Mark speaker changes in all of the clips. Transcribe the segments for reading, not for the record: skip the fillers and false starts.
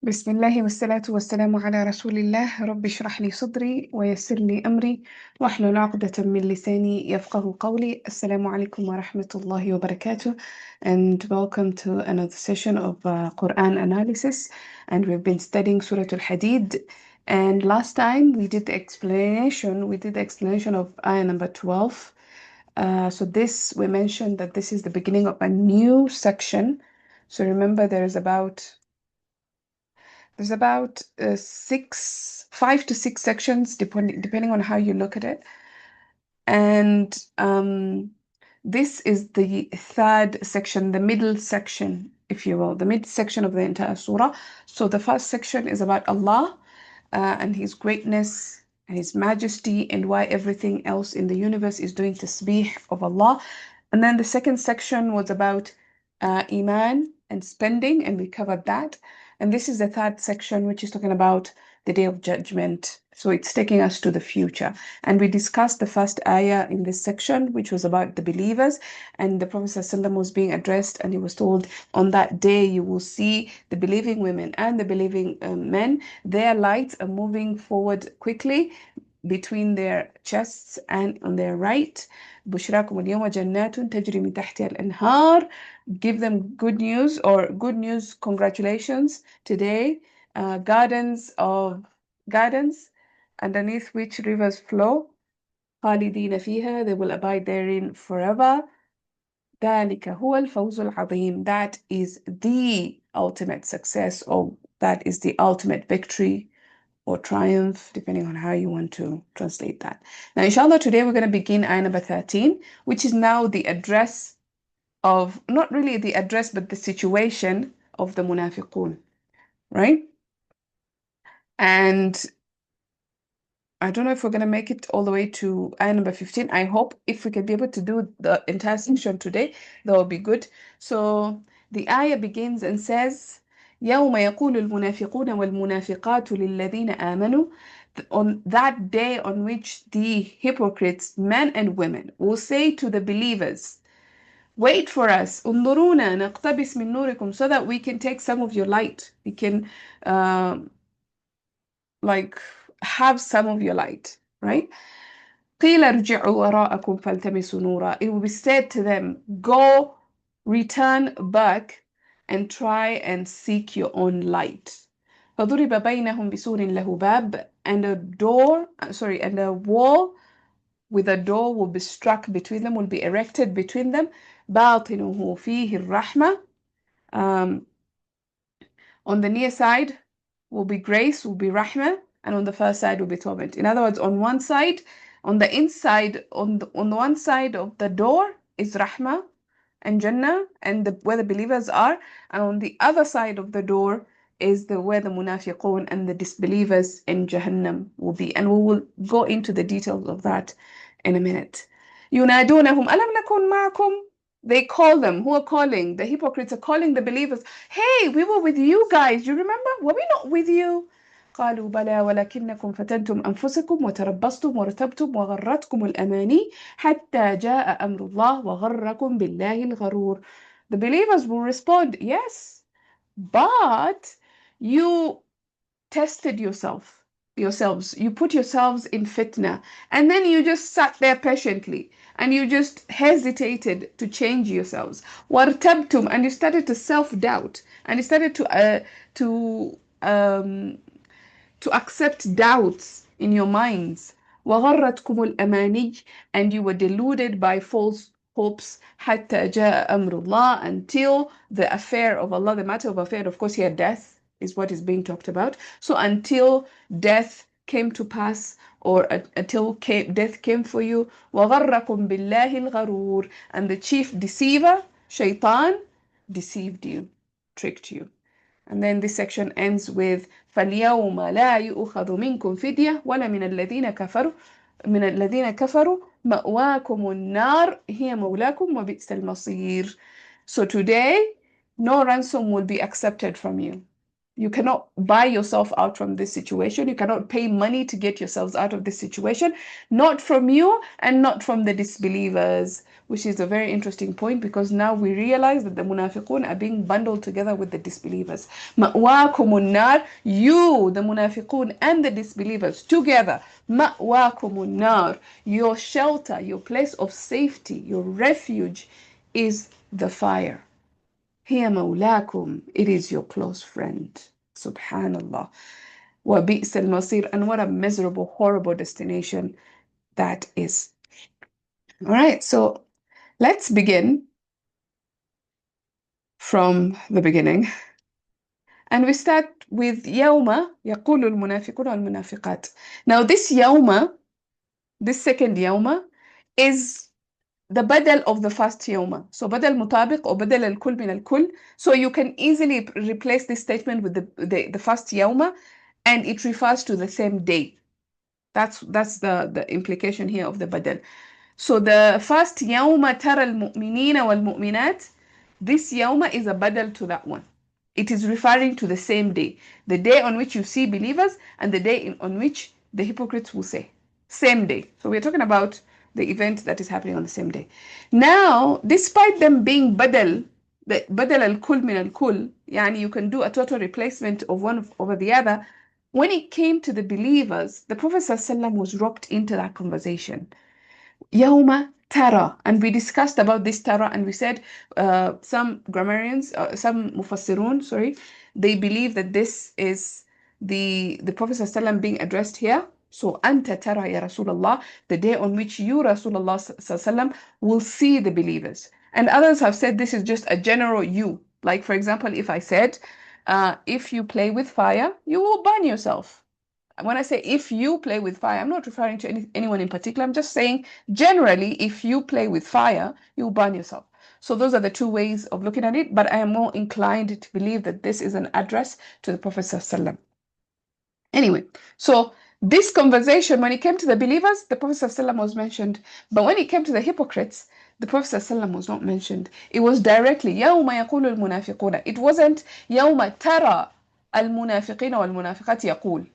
Speaker 1: بسم الله والصلاة والسلام على رسول الله رب اشرح لي صدري ويسر لي أمري واحلل عقدة من لساني يفقه قولي. السلام عليكم ورحمة الله وبركاته, and welcome to another session of Quran analysis, and we've been studying Surah Al-Hadid. And last time we did the explanation of ayah number 12. So this, we mentioned that this is the beginning of a new section. So remember, there's about 5 to 6 sections, depending on how you look at it. And this is the third section, the middle section, if you will, the mid section of the entire surah. So the first section is about Allah and His greatness and His majesty and why everything else in the universe is doing tasbih of Allah. And then the second section was about Iman and spending, and we covered that. And this is the third section, which is talking about the Day of Judgment. So it's taking us to the future. And we discussed the first ayah in this section, which was about the believers. And the Prophet ﷺ was being addressed, and he was told, on that day, you will see the believing women and the believing men. Their lights are moving forward quickly between their chests and on their right. بشراكم اليوم جنات تجري من تحتها الأنهار. Give them good news, or good news, congratulations today. Gardens underneath which rivers flow. خالدين فيها, they will abide therein forever. ذلك هو الفوز العظيم. That is the ultimate success, or that is the ultimate victory or triumph, depending on how you want to translate that. Now, inshallah, today we're going to begin ayah number 13, which is now the address of, not really the address, but the situation of the munafiqun, right? And I don't know if we're going to make it all the way to ayah number 15. I hope if we can be able to do the entire section today, that will be good. So the ayah begins and says, يوم يقول المنافقون والمنافقات للذين آمنوا. On that day on which the hypocrites, men and women, will say to the believers, wait for us, انظرونا نقتبس من نوركم, so that we can take some of your light. We can like have some of your light, right? قيل ارجعوا وراءكم فالتمسوا نورا. It will be said to them, go, return back and try and seek your own light. فضرب بينهم بسور له باب, and a wall with a door will be struck between them, will be erected between them. باطنه فيه الرحمة. On the near side will be grace, will be rahmah, and on the far side will be torment. In other words, on one side, on the inside, on the one side of the door is rahmah and Jannah, and where the believers are, and on the other side of the door is where the munafiqun and the disbelievers in Jahannam will be. And we will go into the details of that in a minute. ينادونهم ألم نكن معكم. They call them, who are calling? The hypocrites are calling the believers. Hey, we were with you guys. You remember? Were we not with you? قالوا بلى ولكنكم فتنتم أنفسكم وتربصتم وارتبتم وغرتكم الأماني حتى جاء أمر الله وغركم بالله الغرور. The believers will respond, yes, but you tested yourselves. You put yourselves in fitna, and then you just sat there patiently, and you just hesitated to change yourselves. وارتبتم, and you started to self-doubt, and you started to accept doubts in your minds. وغرتكم الأماني, and you were deluded by false hopes. حتى جاء أمر الله, until the affair of Allah, the matter of affair, of course here death is what is being talked about. So until death came to pass, or until death came for you. وغركم بالله الغرور, and the chief deceiver, shaitan, deceived you, tricked you. And then this section ends with فَالْيَوْمَ لَا يُؤْخَذُ مِنْكُمْ فِدْيَةٌ وَلَا من الذين كفروا مأواكم النار هي مولاكم وبئس المصير. So today, no ransom will be accepted from you. You cannot buy yourself out from this situation. You cannot pay money to get yourselves out of this situation, not from you and not from the disbelievers, which is a very interesting point because now we realize that the munafiqun are being bundled together with the disbelievers. Ma'wakumun nar, you, the munafiqun and the disbelievers together. Ma'wakumun nar, your shelter, your place of safety, your refuge is the fire. هي مولاكم, it is your close friend. Subhanallah. وبئس المصير, and what a miserable, horrible destination that is. All right, so let's begin from the beginning. And we start with يوم يقول المنافقون والمنافقات. Now this يوم, this second يوم, is the badal of the first يوم. So بدل مطابق or بدل الكل من الكل. So you can easily replace this statement with the first يوم, and it refers to the same day. That's the implication here of the badal. So the first يوم ترى المؤمنين والمؤمنات, this يوم is a badal to that one. It is referring to the same day, the day on which you see believers and the day on which the hypocrites will say. Same day. So we're talking about the event that is happening on the same day. Now, despite them being badal, the badal al-kul min al-kul, yani you can do a total replacement of one over the other. When it came to the believers, the Prophet ﷺ was roped into that conversation. Yawma tara. And we discussed about this tara, and we said some grammarians, some mufassirun, sorry, they believe that this is the Prophet ﷺ being addressed here. So, anta tara ya Rasulullah, the day on which you, Rasulullah ﷺ, will see the believers. And others have said this is just a general you. Like, for example, if I said, if you play with fire, you will burn yourself. When I say if you play with fire, I'm not referring to anyone in particular. I'm just saying generally, if you play with fire, you'll burn yourself. So those are the two ways of looking at it. But I am more inclined to believe that this is an address to the Prophet ﷺ. Anyway, so this conversation, when it came to the believers, the Prophet ﷺ was mentioned. But when it came to the hypocrites, the Prophet ﷺ was not mentioned. It was directly يَوْمَ يَقُولُ الْمُنَافِقُونَ. It wasn't يَوْمَ تَرَى الْمُنَافِقِينَ وَالْمُنَافِقَاتِ يَقُولُ.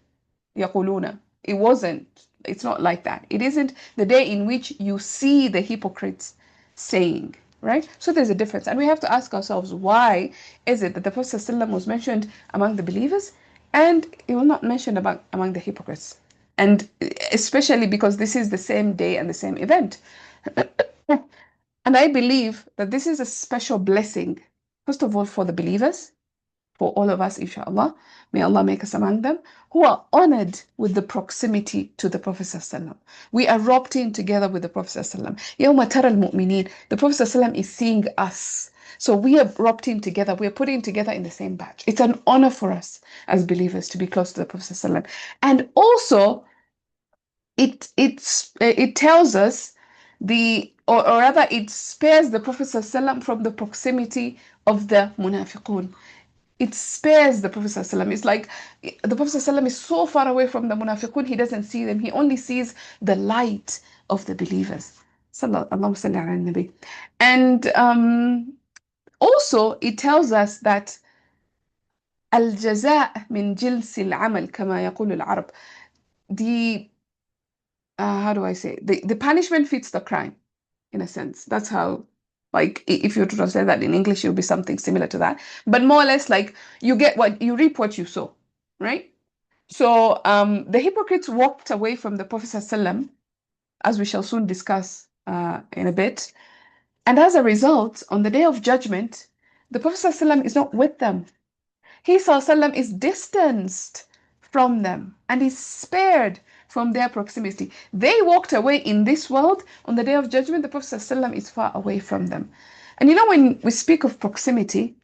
Speaker 1: يقولون. It wasn't. It's not like that. It isn't the day in which you see the hypocrites saying, right? So there's a difference. And we have to ask ourselves, why is it that the Prophet ﷺ was mentioned among the believers and it was not mentioned among the hypocrites? And especially because this is the same day and the same event. And I believe that this is a special blessing, first of all, for the believers, for all of us, inshallah. May Allah make us among them who are honored with the proximity to the Prophet ﷺ. We are roped in together with the Prophet ﷺ. يَوْمَ تَرَى الْمُؤْمِنِينَ. The Prophet ﷺ is seeing us. So we are roped in together. We are put in together in the same batch. It's an honor for us as believers to be close to the Prophet ﷺ. And also, it tells us or rather it spares the Prophet ﷺ from the proximity of the munafiqun. It spares the Prophet ﷺ. It's like the Prophet ﷺ is so far away from the munafiqun, he doesn't see them. He only sees the light of the believers. And also, it tells us that الجزاء من جنس العمل كما يقول العرب. How do I say? The punishment fits the crime, in a sense. That's how, like, if you were to translate that in English, it would be something similar to that. But more or less, like, you reap what you sow, right? So the hypocrites walked away from the Prophet ﷺ, as we shall soon discuss in a bit. And as a result, on the day of judgment, the Prophet ﷺ is not with them. He ﷺ is distanced from them and is spared from their proximity. They walked away in this world. On the day of judgment, the Prophet ﷺ is far away from them. And you know, when we speak of proximity,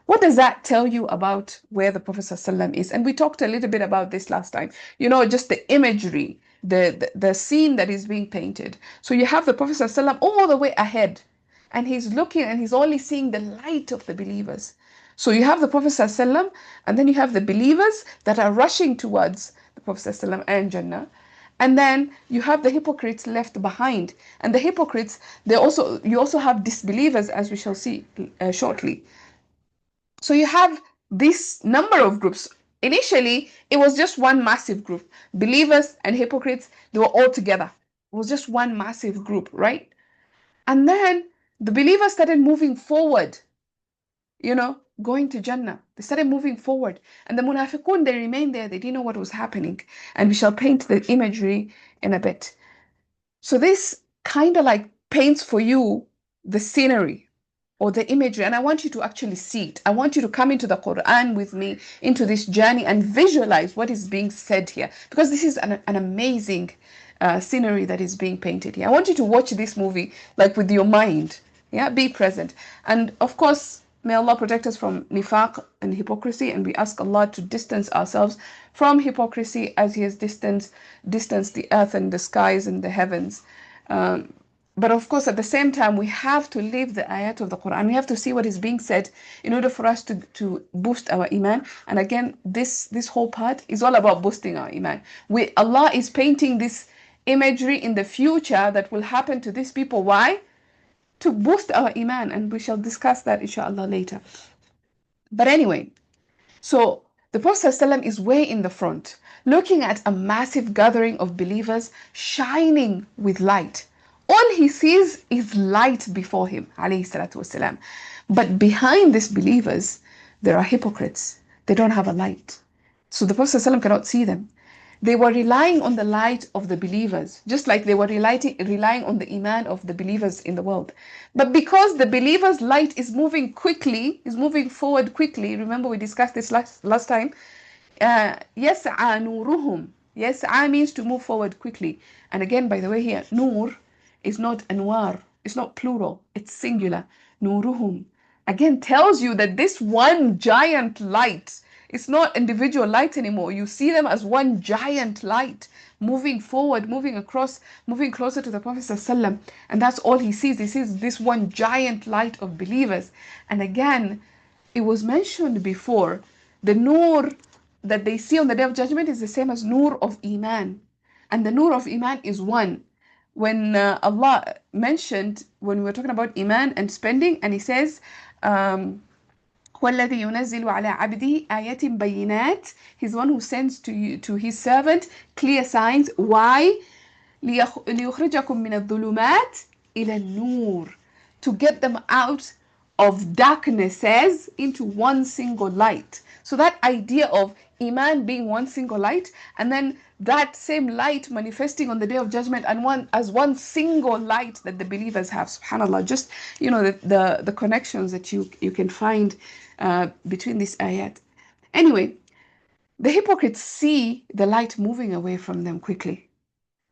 Speaker 1: what does that tell you about where the Prophet ﷺ is? And we talked a little bit about this last time. You know, just the imagery, the scene that is being painted. So you have the Prophet ﷺ all the way ahead, and he's looking and he's only seeing the light of the believers. So you have the Prophet ﷺ, and then you have the believers that are rushing towards the Prophet ﷺ and Jannah. And then you have the hypocrites left behind. And the hypocrites, you also have disbelievers, as we shall see shortly. So you have this number of groups. Initially, it was just one massive group. Believers and hypocrites, they were all together. It was just one massive group, right? And then the believers started moving forward, going to Jannah. They started moving forward. And the munafiqun, they remained there. They didn't know what was happening. And we shall paint the imagery in a bit. So this kind of like paints for you the scenery or the imagery, and I want you to actually see it. I want you to come into the Quran with me, into this journey, and visualize what is being said here, because this is an amazing scenery that is being painted here. I want you to watch this movie like with your mind. Yeah, be present. And of course, may Allah protect us from nifaq and hypocrisy, and we ask Allah to distance ourselves from hypocrisy as He has distanced the earth and the skies and the heavens. But of course, at the same time, we have to live the ayat of the Quran. We have to see what is being said in order for us to boost our iman. And again, this whole part is all about boosting our iman. Allah is painting this imagery in the future that will happen to these people. Why? To boost our iman. And we shall discuss that, inshallah, later. But anyway, so the Prophet ﷺ is way in the front, looking at a massive gathering of believers shining with light. All he sees is light before him, alayhi salatu wasalam. But behind these believers, there are hypocrites. They don't have a light. So the Prophet ﷺ cannot see them. They were relying on the light of the believers, just like they were relying on the iman of the believers in the world. But because the believers' light is moving quickly, is moving forward quickly, remember we discussed this last time, يَسْعَى نُورُهُمْ. يَسْعَى means to move forward quickly. And again, by the way here, nur is not anwar, it's not plural, it's singular. Nuruhum again tells you that this one giant light, it's not individual light anymore. You see them as one giant light moving forward, moving across, moving closer to the Prophet ﷺ. And that's all he sees. He sees this one giant light of believers. And again, it was mentioned before, the nur that they see on the Day of Judgment is the same as nur of Iman. And the nur of Iman is one. When Allah mentioned, when we were talking about Iman and spending, and He says, هو الذي ينزل على عبده آيات بينات. He's one who sends to his servant clear signs. Why? ليخرجكم من الظلمات إلى النور. To get them out of darknesses into one single light. So that idea of Iman being one single light, and then that same light manifesting on the Day of Judgment and as one single light that the believers have. SubhanAllah, just the connections that you can find between this ayat. Anyway, the hypocrites see the light moving away from them quickly,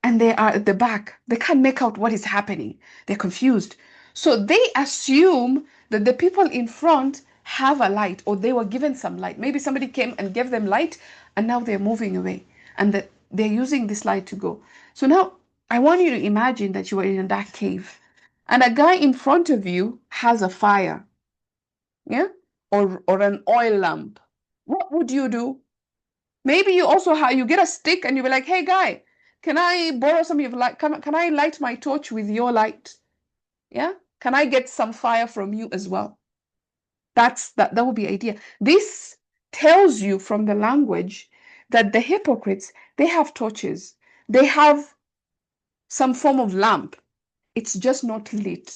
Speaker 1: and they are at the back. They can't make out what is happening. They're confused. So they assume that the people in front have a light, or they were given some light. Maybe somebody came and gave them light, and now they're moving away, and that they're using this light to go. So now I want you to imagine that you are in a dark cave, and a guy in front of you has a fire, yeah, or an oil lamp. What would you do? Maybe you also you get a stick and you be like, hey guy, can I borrow some of your light? Can I light my torch with your light? Yeah, can I get some fire from you as well? That would be idea. This tells you from the language that the hypocrites, they have torches, they have some form of lamp. It's just not lit.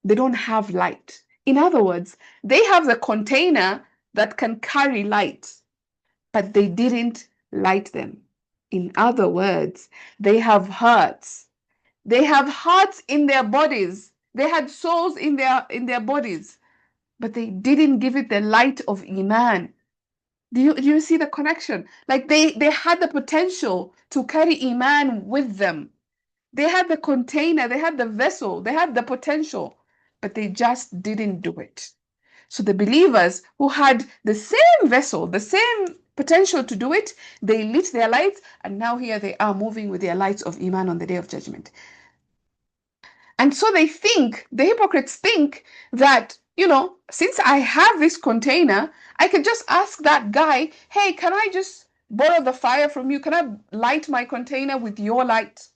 Speaker 1: They don't have light. In other words, they have the container that can carry light, but they didn't light them. In other words, they have hearts. They have hearts in their bodies. They had souls in their bodies, but they didn't give it the light of Iman. Do you see the connection? Like they had the potential to carry Iman with them. They had the container, they had the vessel, they had the potential, but they just didn't do it. So the believers who had the same vessel, the same potential to do it, they lit their lights, and now here they are moving with their lights of Iman on the Day of Judgment. And so the hypocrites think that, since I have this container, I could just ask that guy, hey, can I just borrow the fire from you? Can I light my container with your light?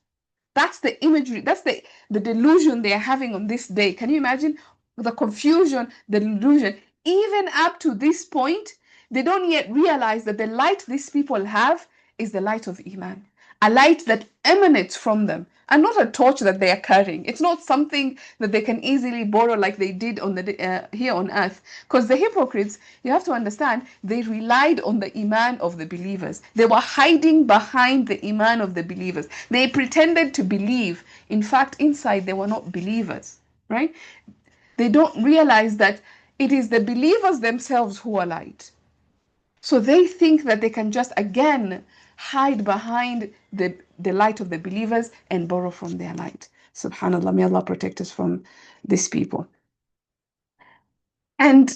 Speaker 1: That's the imagery, that's the delusion they are having on this day. Can you imagine the confusion, the delusion? Even up to this point, They don't yet realize that the light these people have is the light of Iman, a light that emanates from them, and not a torch that they are carrying. It's not something that they can easily borrow like they did on the here on earth. Because the hypocrites, you have to understand, they relied on the Iman of the believers. They were hiding behind the Iman of the believers. They pretended to believe. In fact, inside they were not believers, right? They don't realize that it is the believers themselves who are light. So they think that they can just again hide behind the light of the believers and borrow from their light. Subhanallah, may Allah protect us from these people. And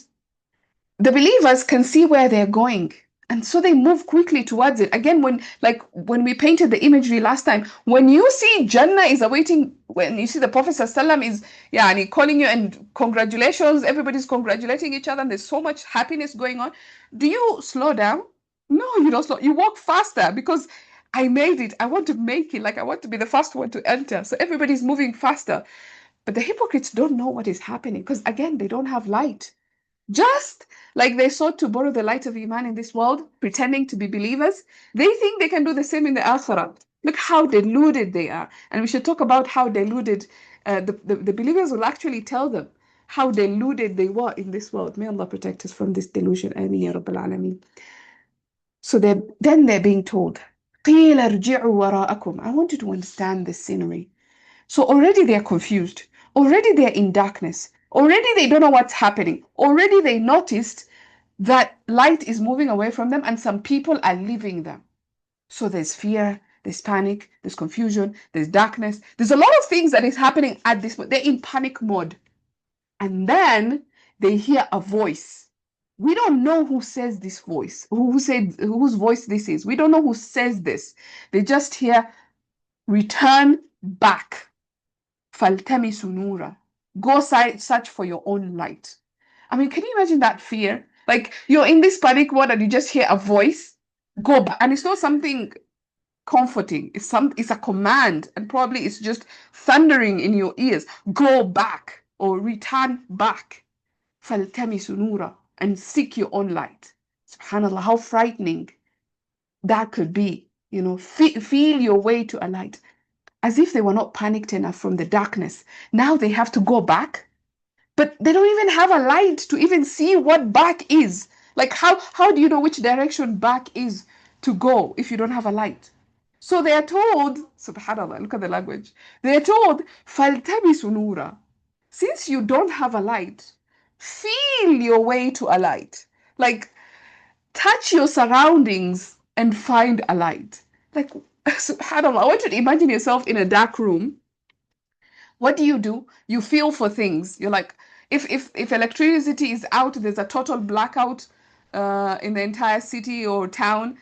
Speaker 1: the believers can see where they're going. And so they move quickly towards it. Again, when we painted the imagery last time, when you see Jannah is awaiting, when you see the Prophet ﷺ is calling you and congratulations, everybody's congratulating each other, and there's so much happiness going on, do you slow down? No, you don't slow. You walk faster because I made it. I want to make it. Like I want to be the first one to enter. So everybody's moving faster. But the hypocrites don't know what is happening because again, they don't have light. Just like they sought to borrow the light of Iman in this world, pretending to be believers, they think they can do the same in the Akhirah. Look how deluded they are. And we should talk about how deluded the believers will actually tell them how deluded they were in this world. May Allah protect us from this delusion. Ameen ya Rabbil Alameen. So then they're being told, قِيلَ ارْجِعُوا وَرَاءَكُمْ. I want you to understand this scenery. So already they're confused. Already they're in darkness. Already they don't know what's happening. Already they noticed that light is moving away from them and some people are leaving them. So there's fear, there's panic, there's confusion, there's darkness. There's a lot of things that is happening at this point. They're in panic mode. And then they hear a voice. We don't know who says this voice, who said whose voice this is. We don't know who says this. They just hear, return back. فَالْتَمِسُوا نُورًا. Go search for your own light. I mean, can you imagine that fear? Like you're in this panic mode and you just hear a voice. Go back. And it's not something comforting. It's a command, and probably it's just thundering in your ears. Go back or return back. فَالْتَمِسُوا نُورًا. And seek your own light. SubhanAllah, how frightening that could be. You know, feel your way to a light. As if they were not panicked enough from the darkness. Now they have to go back, but they don't even have a light to even see what back is. Like how do you know which direction back is to go if you don't have a light? So they are told, subhanallah, look at the language. They are told, فَالْتَمِسُوا نُورًا. Since you don't have a light, feel your way to a light. Like touch your surroundings and find a light. Like subhanallah, I want you to imagine yourself in a dark room. What do? You feel for things. You're like, if electricity is out, there's a total blackout in the entire city or town,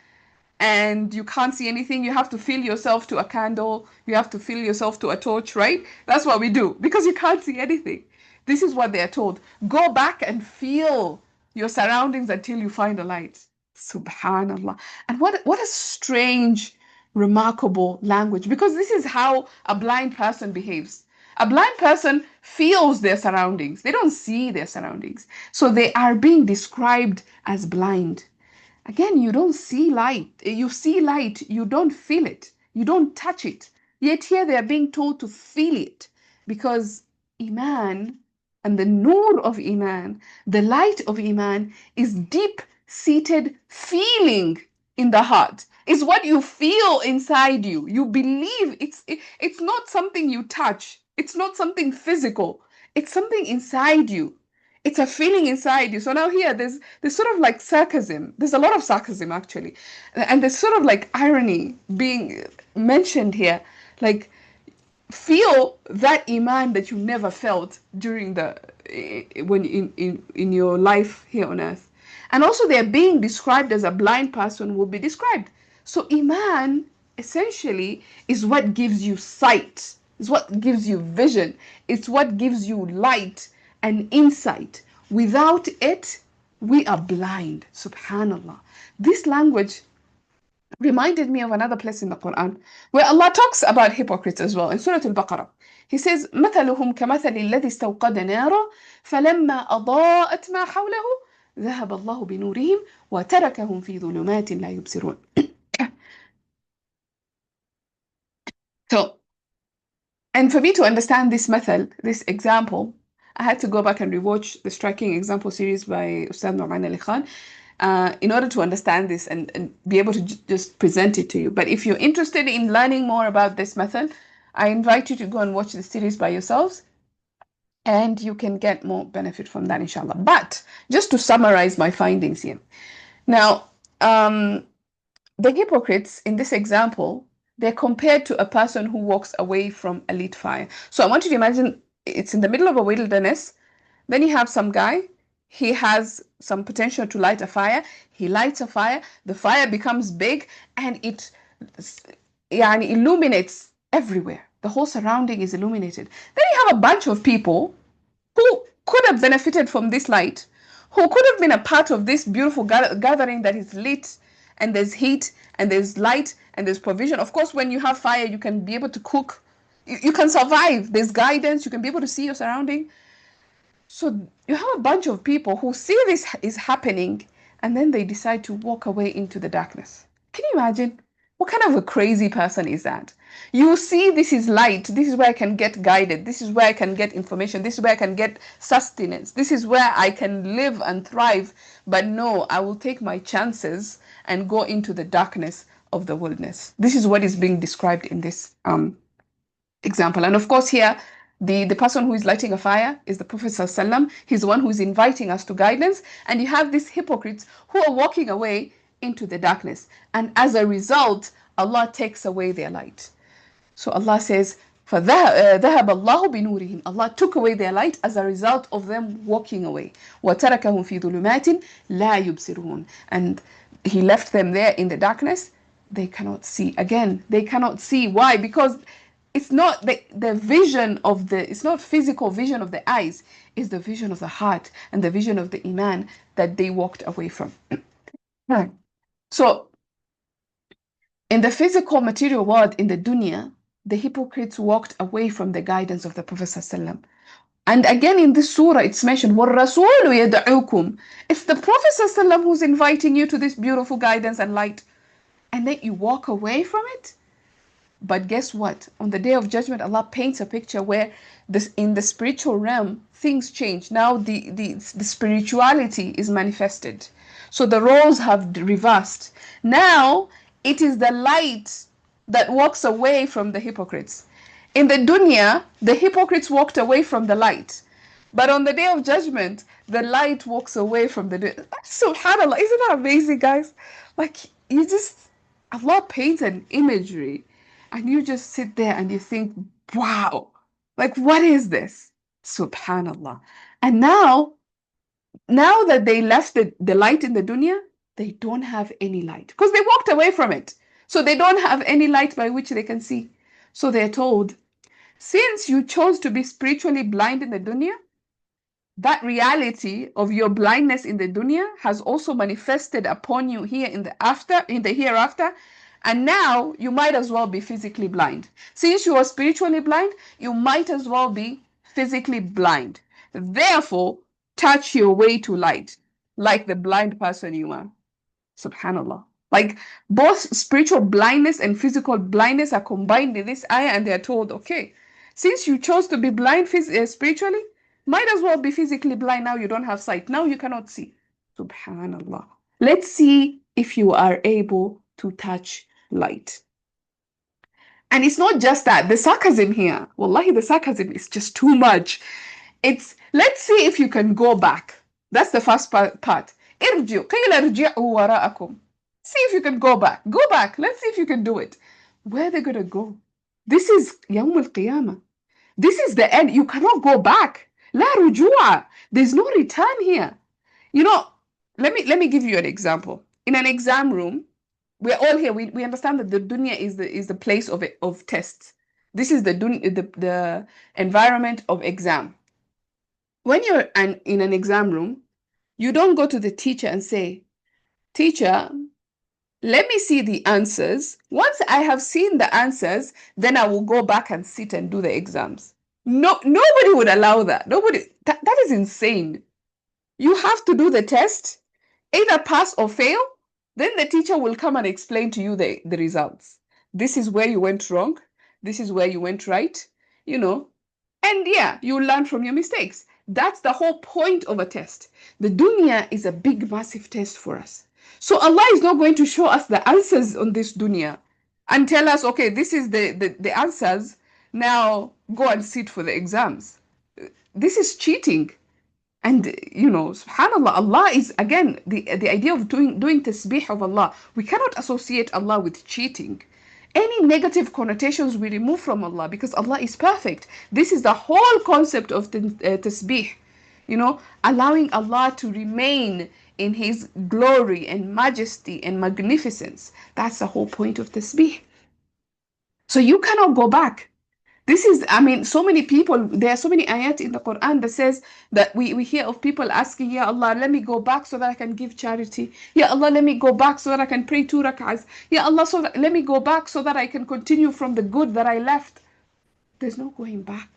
Speaker 1: and you can't see anything, you have to feel yourself to a candle, you have to feel yourself to a torch, right? That's what we do because you can't see anything. This is what they are told. Go back and feel your surroundings until you find a light. Subhanallah. And what a strange, remarkable language, because this is how a blind person behaves. A blind person feels their surroundings. They don't see their surroundings. So they are being described as blind. Again, you don't see light. You see light, you don't feel it. You don't touch it. Yet here they are being told to feel it, because Iman and the nur of Iman, the light of Iman, is deep-seated feeling in the heart. It's what you feel inside you. You believe. It's not something you touch. It's not something physical. It's something inside you. It's a feeling inside you. So now here, there's sort of like sarcasm. There's a lot of sarcasm actually. And there's sort of like irony being mentioned here. Like, feel that Iman that you never felt during when in your life here on earth. And also they're being described as a blind person will be described. So Iman essentially is what gives you sight. It's what gives you vision. It's what gives you light and insight. Without it, we are blind. Subhanallah. This language reminded me of another place in the Quran where Allah talks about hypocrites as well. In Surah Al-Baqarah, He says, مثلهم كمثل الذي استوقد نارا فلما أضاءت ما حوله ذهب الله بنورهم وتركهم في ظلمات لا يبصرون. So, and for me to understand this method, this example, I had to go back and rewatch the Striking Example series by Ustad Nouman Ali Khan in order to understand this and be able to just present it to you. But if you're interested in learning more about this method, I invite you to go and watch the series by yourselves and you can get more benefit from that, inshallah. But just to summarize my findings here. Now, the hypocrites in this example, they're compared to a person who walks away from a lit fire. So I want you to imagine it's in the middle of a wilderness. Then you have some guy, he has some potential to light a fire. He lights a fire, the fire becomes big and it illuminates everywhere. The whole surrounding is illuminated. Then you have a bunch of people who could have benefited from this light, who could have been a part of this beautiful gathering that is lit and there's heat and there's light and there's provision. Of course, when you have fire, you can be able to cook. You can survive. There's guidance. You can be able to see your surrounding. So you have a bunch of people who see this is happening and then they decide to walk away into the darkness. Can you imagine? What kind of a crazy person is that? You see, this is light. This is where I can get guided. This is where I can get information. This is where I can get sustenance. This is where I can live and thrive. But no, I will take my chances and go into the darkness of the wilderness. This is what is being described in this example. And of course, here, the person who is lighting a fire is the Prophet ﷺ. He's the one who is inviting us to guidance. And you have these hypocrites who are walking away into the darkness. And as a result, Allah takes away their light. So Allah says, فَذَهَبَ اللَّهُ بِنُورِهِمْ. Allah took away their light as a result of them walking away. وَتَرَكَهُمْ فِي ظُلُمَاتٍ لَا يُبْصِرُونَ. And He left them there in the darkness. They cannot see. Again, they cannot see. Why? Because it's not the vision of it's not physical vision of the eyes, it's the vision of the heart and the vision of the iman that they walked away from. So in the physical material world, in the dunya, the hypocrites walked away from the guidance of the Prophet ﷺ. And again in this surah it's mentioned, وَالرَّسُولُ يَدْعُوكُمْ. It's the Prophet ﷺ who's inviting you to this beautiful guidance and light, and then you walk away from it. But guess what? On the day of judgment, Allah paints a picture where in the spiritual realm, things change. Now the spirituality is manifested. So the roles have reversed. Now it is the light that walks away from the hypocrites. In the dunya, the hypocrites walked away from the light. But on the day of judgment, the light walks away from the... SubhanAllah, isn't that amazing, guys? Like, Allah paints an imagery and you just sit there and you think, wow, like what is this? Subhanallah. And now that they left the light in the dunya, they don't have any light because they walked away from it. So they don't have any light by which they can see. So they're told, since you chose to be spiritually blind in the dunya, that reality of your blindness in the dunya has also manifested upon you here in the hereafter. And now you might as well be physically blind. Since you are spiritually blind, you might as well be physically blind. Therefore, touch your way to light, like the blind person you are. Subhanallah. Like both spiritual blindness and physical blindness are combined in this ayah, and they are told, okay, since you chose to be blind spiritually, might as well be physically blind. Now you don't have sight. Now you cannot see. Subhanallah. Let's see if you are able to touch light. And it's not just that. The sarcasm here, wallahi, the sarcasm is just too much. It's, let's see if you can go back. That's the first part. ارجعوا قيل ارجعوا وراءكم. See if you can go back. Go back. Let's see if you can do it. Where are they going to go? This is يوم القيامة. This is the end. You cannot go back. لا رجوع. There's no return here. You know, let me give you an example. In an exam room, we're all here. We understand that the dunya is the place of tests. This is the environment of exam. When you're in an exam room, you don't go to the teacher and say, teacher, let me see the answers. Once I have seen the answers, then I will go back and sit and do the exams. No, nobody would allow that. Nobody. That is insane. You have to do the test, either pass or fail. Then the teacher will come and explain to you the results. This is where you went wrong. This is where you went right. You know, and yeah, you learn from your mistakes. That's the whole point of a test. The dunya is a big, massive test for us. So Allah is not going to show us the answers on this dunya and tell us, okay, this is the answers. Now go and sit for the exams. This is cheating. And subhanallah, Allah is again the idea of doing tasbih of Allah. We cannot associate Allah with cheating. Any negative connotations we remove from Allah because Allah is perfect. This is the whole concept of tasbih, allowing Allah to remain in His glory and majesty and magnificence. That's the whole point of tasbih. So you cannot go back. This is, I mean, so many people, there are so many ayat in the Quran that says that we hear of people asking, Ya Allah, let me go back so that I can give charity. Ya Allah, let me go back so that I can pray 2 rak'ahs. Ya Allah, let me go back so that I can continue from the good that I left. There's no going back.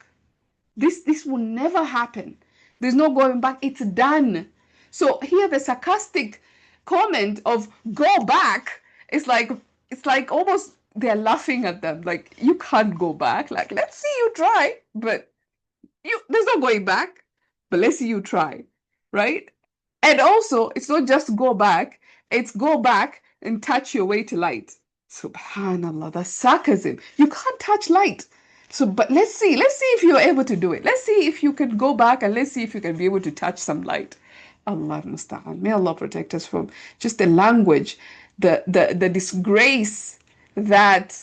Speaker 1: This will never happen. There's no going back. It's done. So here the sarcastic comment of go back is like, it's like almost they're laughing at them. Like, you can't go back. Like, let's see you try, but there's no going back. But let's see you try, right? And also, it's not just go back, it's go back and touch your way to light. Subhanallah, that's sarcasm. You can't touch light. So, but let's see if you're able to do it. Let's see if you can go back and let's see if you can be able to touch some light. Allah musta'an. May Allah protect us from just the language, the disgrace that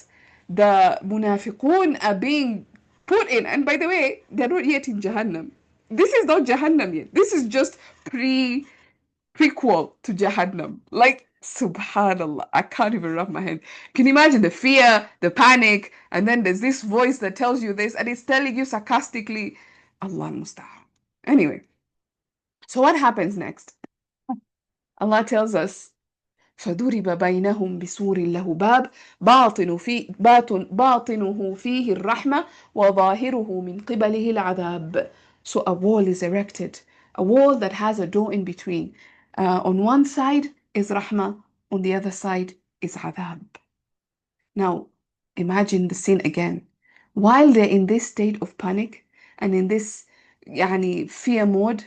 Speaker 1: the munafiqun are being put in. And by the way, they're not yet in Jahannam. This is not Jahannam yet. This is just prequel to Jahannam. Like, subhanallah, I can't even wrap my head. Can you imagine the fear, the panic, and then there's this voice that tells you this, and it's telling you sarcastically, Allah musta'an. Anyway, so what happens next? Allah tells us, فضرب بينهم بسور له باب باطنه فيه الرحمة وظاهره من قبله العذاب. So a wall is erected, a wall that has a door in between. On one side is rahmah, on the other side is adhab. Now, imagine the scene again. While they're in this state of panic and in this fear mode,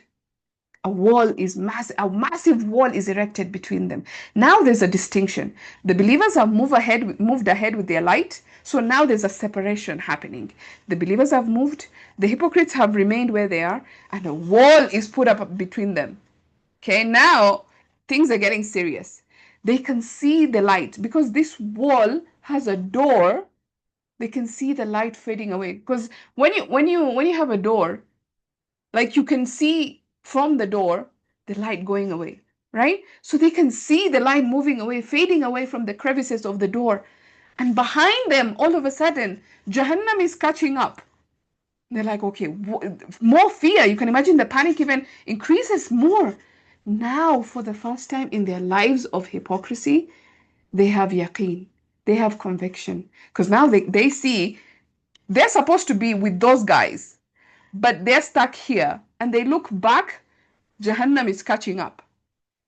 Speaker 1: a massive wall is erected between them. Now there's a distinction. The believers have moved ahead with their light, so now there's a separation happening. The believers have moved, the hypocrites have remained where they are, and a wall is put up between them. Okay, now things are getting serious. They can see the light because this wall has a door. They can see the light fading away because when you have a door, like, you can see from the door the light going away, right? So they can see the light moving away, fading away from the crevices of the door. And behind them, all of a sudden, Jahannam is catching up. They're like, okay, more fear. You can imagine the panic even increases more. Now, for the first time in their lives of hypocrisy, they have yaqeen. They have conviction. Because now they see they're supposed to be with those guys, but they're stuck here. And they look back, Jahannam is catching up.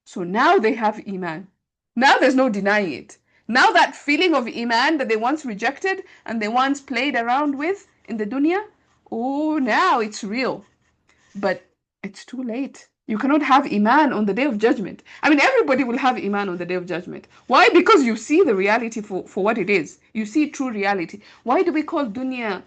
Speaker 1: So now they have Iman. Now there's no denying it. Now that feeling of Iman that they once rejected and they once played around with in the dunya, oh, now it's real. But it's too late. You cannot have Iman on the Day of Judgment. I mean, everybody will have Iman on the Day of Judgment. Why? Because you see the reality for what it is. You see true reality. Why do we call dunya,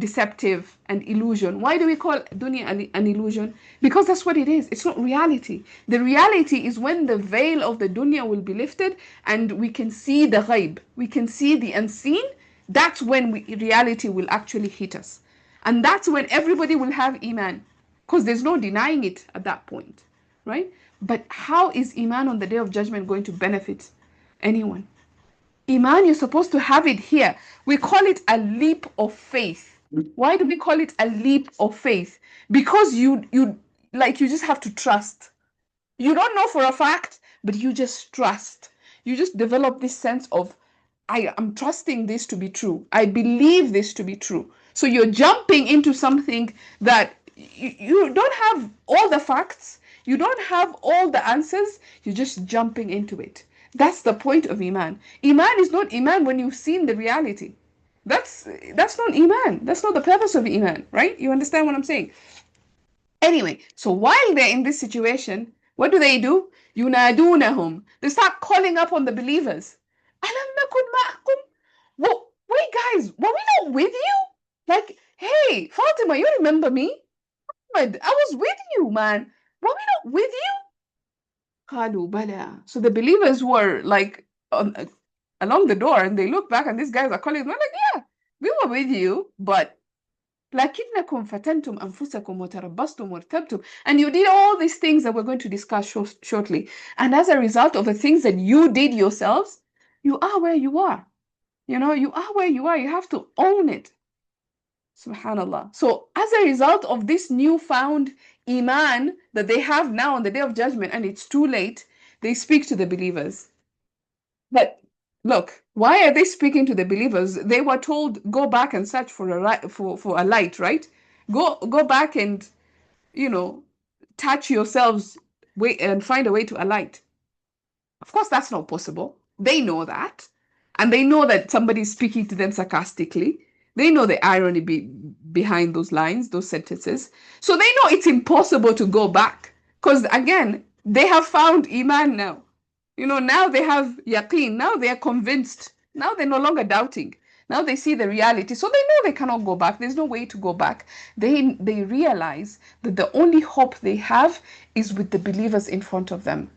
Speaker 1: deceptive and illusion? Why do we call dunya an illusion? Because that's what it is. It's not reality. The reality is when the veil of the dunya will be lifted and we can see the ghaib. We can see the unseen. That's when reality will actually hit us. And that's when everybody will have Iman. Because there's no denying it at that point, right? But how is Iman on the Day of Judgment going to benefit anyone? Iman, you're supposed to have it here. We call it a leap of faith. Why do we call it a leap of faith? Because you just have to trust. You don't know for a fact, but you just trust. You just develop this sense of, I am trusting this to be true. I believe this to be true. So you're jumping into something that you don't have all the facts. You don't have all the answers, you're just jumping into it. That's the point of Iman. Iman is not Iman when you've seen the reality. That's that's not Iman. That's not the purpose of Iman, right? You understand what I'm saying? Anyway, so while they're in this situation, what do? Yunadunahum. They start calling up on the believers. Alam nakun ma'akum? Wait, guys, were we not with you? Like, hey, Fatima, you remember me? Ahmed, I was with you, man. Were we not with you? قالوا بلى. So the believers were like along the door, and they look back, and these guys are calling. They're like, yeah, we were with you, but لكنكم فتنتم أنفسكم وتربصتم وارتبتم. And you did all these things that we're going to discuss shortly. And as a result of the things that you did yourselves, you are where you are. You know, you are where you are. You have to own it. Subhanallah. So as a result of this newfound iman that they have now on the day of judgment, and it's too late, they speak to the believers. But look, why are they speaking to the believers? They were told, go back and search for a light, right? Go back and, you know, touch yourselves and find a way to a light. Of course, that's not possible. They know that. And they know that somebody's speaking to them sarcastically. They know the irony behind those lines, those sentences. So they know it's impossible to go back. Because again, they have found Iman now. You know, now they have yaqeen. Now they are convinced. Now they're no longer doubting. Now they see the reality. So they know they cannot go back. There's no way to go back. They realize that the only hope they have is with the believers in front of them.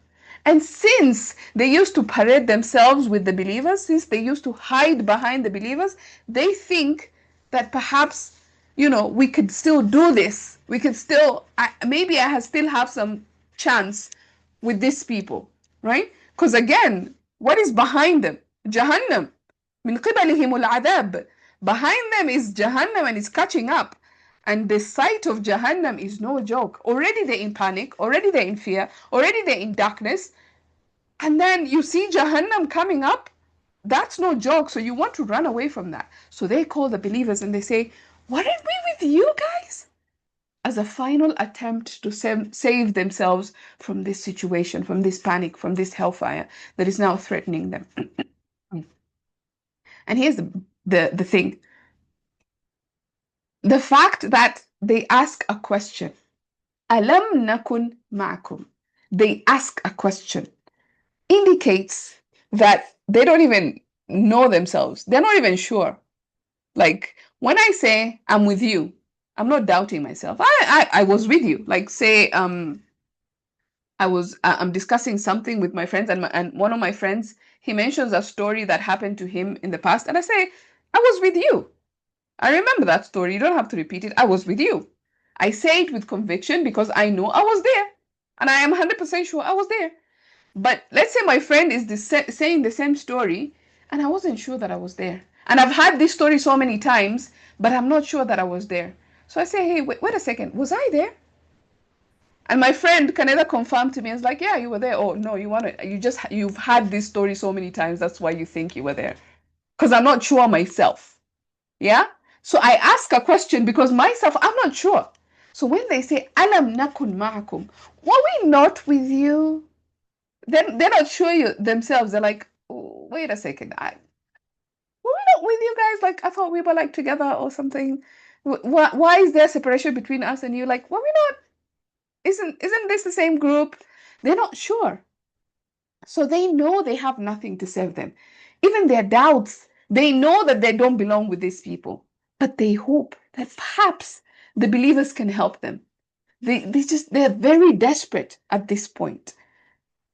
Speaker 1: And since they used to parade themselves with the believers, since they used to hide behind the believers, they think that perhaps, you know, we could still do this. We could still, maybe I still have some chance with these people, right? Because again, what is behind them? Jahannam. من قبلهم العذاب. Behind them is Jahannam, and it's catching up. And the sight of Jahannam is no joke. Already they're in panic, already they're in fear, already they're in darkness. And then you see Jahannam coming up. That's no joke. So you want to run away from that. So they call the believers and they say, weren't we with you guys? As a final attempt to save themselves from this situation, from this panic, from this hellfire that is now threatening them. And here's the thing. The fact that they ask a question, Alam nakun ma'akum. They ask a question, indicates that they don't even know themselves. They're not even sure. Like when I say I'm with you, I'm not doubting myself. I was with you. Like say I'm discussing something with my friends, and one of my friends, he mentions a story that happened to him in the past, and I say I was with you. I remember that story. You don't have to repeat it. I was with you. I say it with conviction because I know I was there, and I am 100% sure I was there. But let's say my friend is saying the same story, and I wasn't sure that I was there. And I've had this story so many times, but I'm not sure that I was there. So I say, hey, wait a second, was I there? And my friend can either confirm to me, it's like, yeah, you were there. Oh no, you've had this story so many times, that's why you think you were there. Because I'm not sure myself. Yeah? So I ask a question because myself, I'm not sure. So when they say, Alam nakun ma'akum, were we not with you? Then they're not sure themselves. They're like, oh, wait a second, were we not with you guys? Like I thought we were like together or something. Why is there separation between us and you? Like, were we not? Isn't this the same group? They're not sure. So they know they have nothing to save them. Even their doubts, they know that they don't belong with these people, but they hope that perhaps the believers can help them. They're very desperate at this point.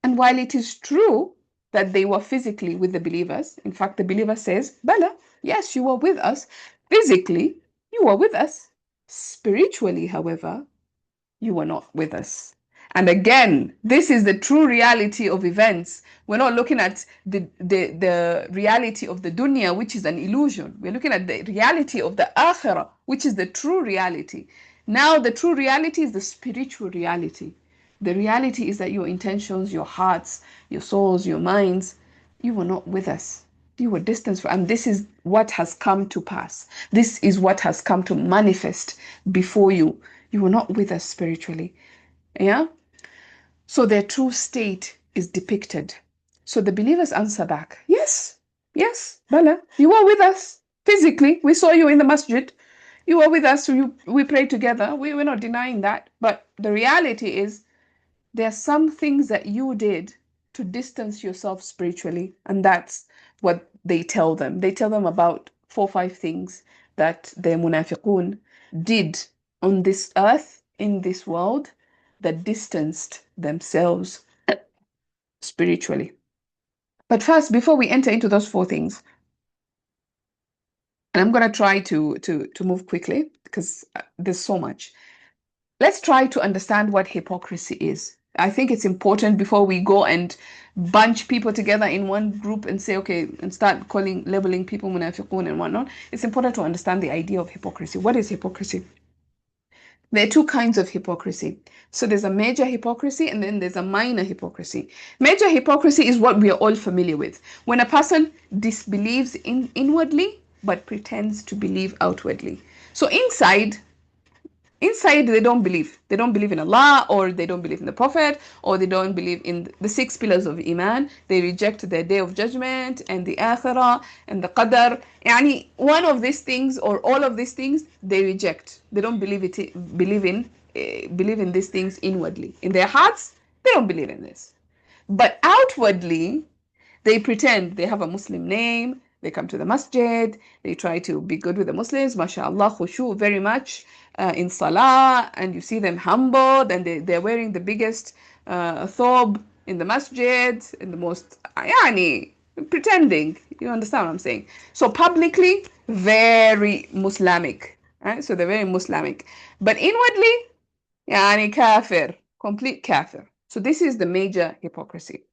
Speaker 1: And while it is true that they were physically with the believers, in fact, the believer says, Bala, yes, you were with us. Physically, you were with us. Spiritually, however, you were not with us. And again, this is the true reality of events. We're not looking at the reality of the dunya, which is an illusion. We're looking at the reality of the akhirah, which is the true reality. Now, the true reality is the spiritual reality. The reality is that your intentions, your hearts, your souls, your minds, you were not with us. You were distant from, and this is what has come to pass. This is what has come to manifest before you. You were not with us spiritually. Yeah? So their true state is depicted. So the believers answer back, yes, yes, Bala, you were with us physically. We saw you in the masjid. You were with us. We prayed together. We're not denying that. But the reality is, there are some things that you did to distance yourself spiritually, and that's what they tell them. They tell them about 4 or 5 things that the munafiqun did on this earth, in this world, that distanced themselves spiritually. But first, before we enter into those 4 things, and I'm going to try to move quickly because there's so much. Let's try to understand what hypocrisy is. I think it's important before we go and bunch people together in one group and say, okay, and start labeling people munafiqun and whatnot. It's important to understand the idea of hypocrisy. What is hypocrisy? There are 2 kinds of hypocrisy. So there's a major hypocrisy and then there's a minor hypocrisy. Major hypocrisy is what we are all familiar with. When a person disbelieves inwardly but pretends to believe outwardly. So inside they don't believe in Allah, or they don't believe in the Prophet, or they don't believe in the 6 pillars of Iman. They reject the day of judgment and the akhirah and the qadar. Yani one of these things or all of these things they reject. They don't believe in these things inwardly. In their hearts they don't believe in this, but outwardly they pretend they have a Muslim name. They come to the masjid. They try to be good with the Muslims. MashaAllah, khushu very much in salah. And you see them humbled, and they're wearing the biggest thob in the masjid, in the most, yani, pretending. You understand what I'm saying? So publicly, very Muslimic. Right? So they're very Muslimic. But inwardly, yani kafir, complete kafir. So this is the major hypocrisy.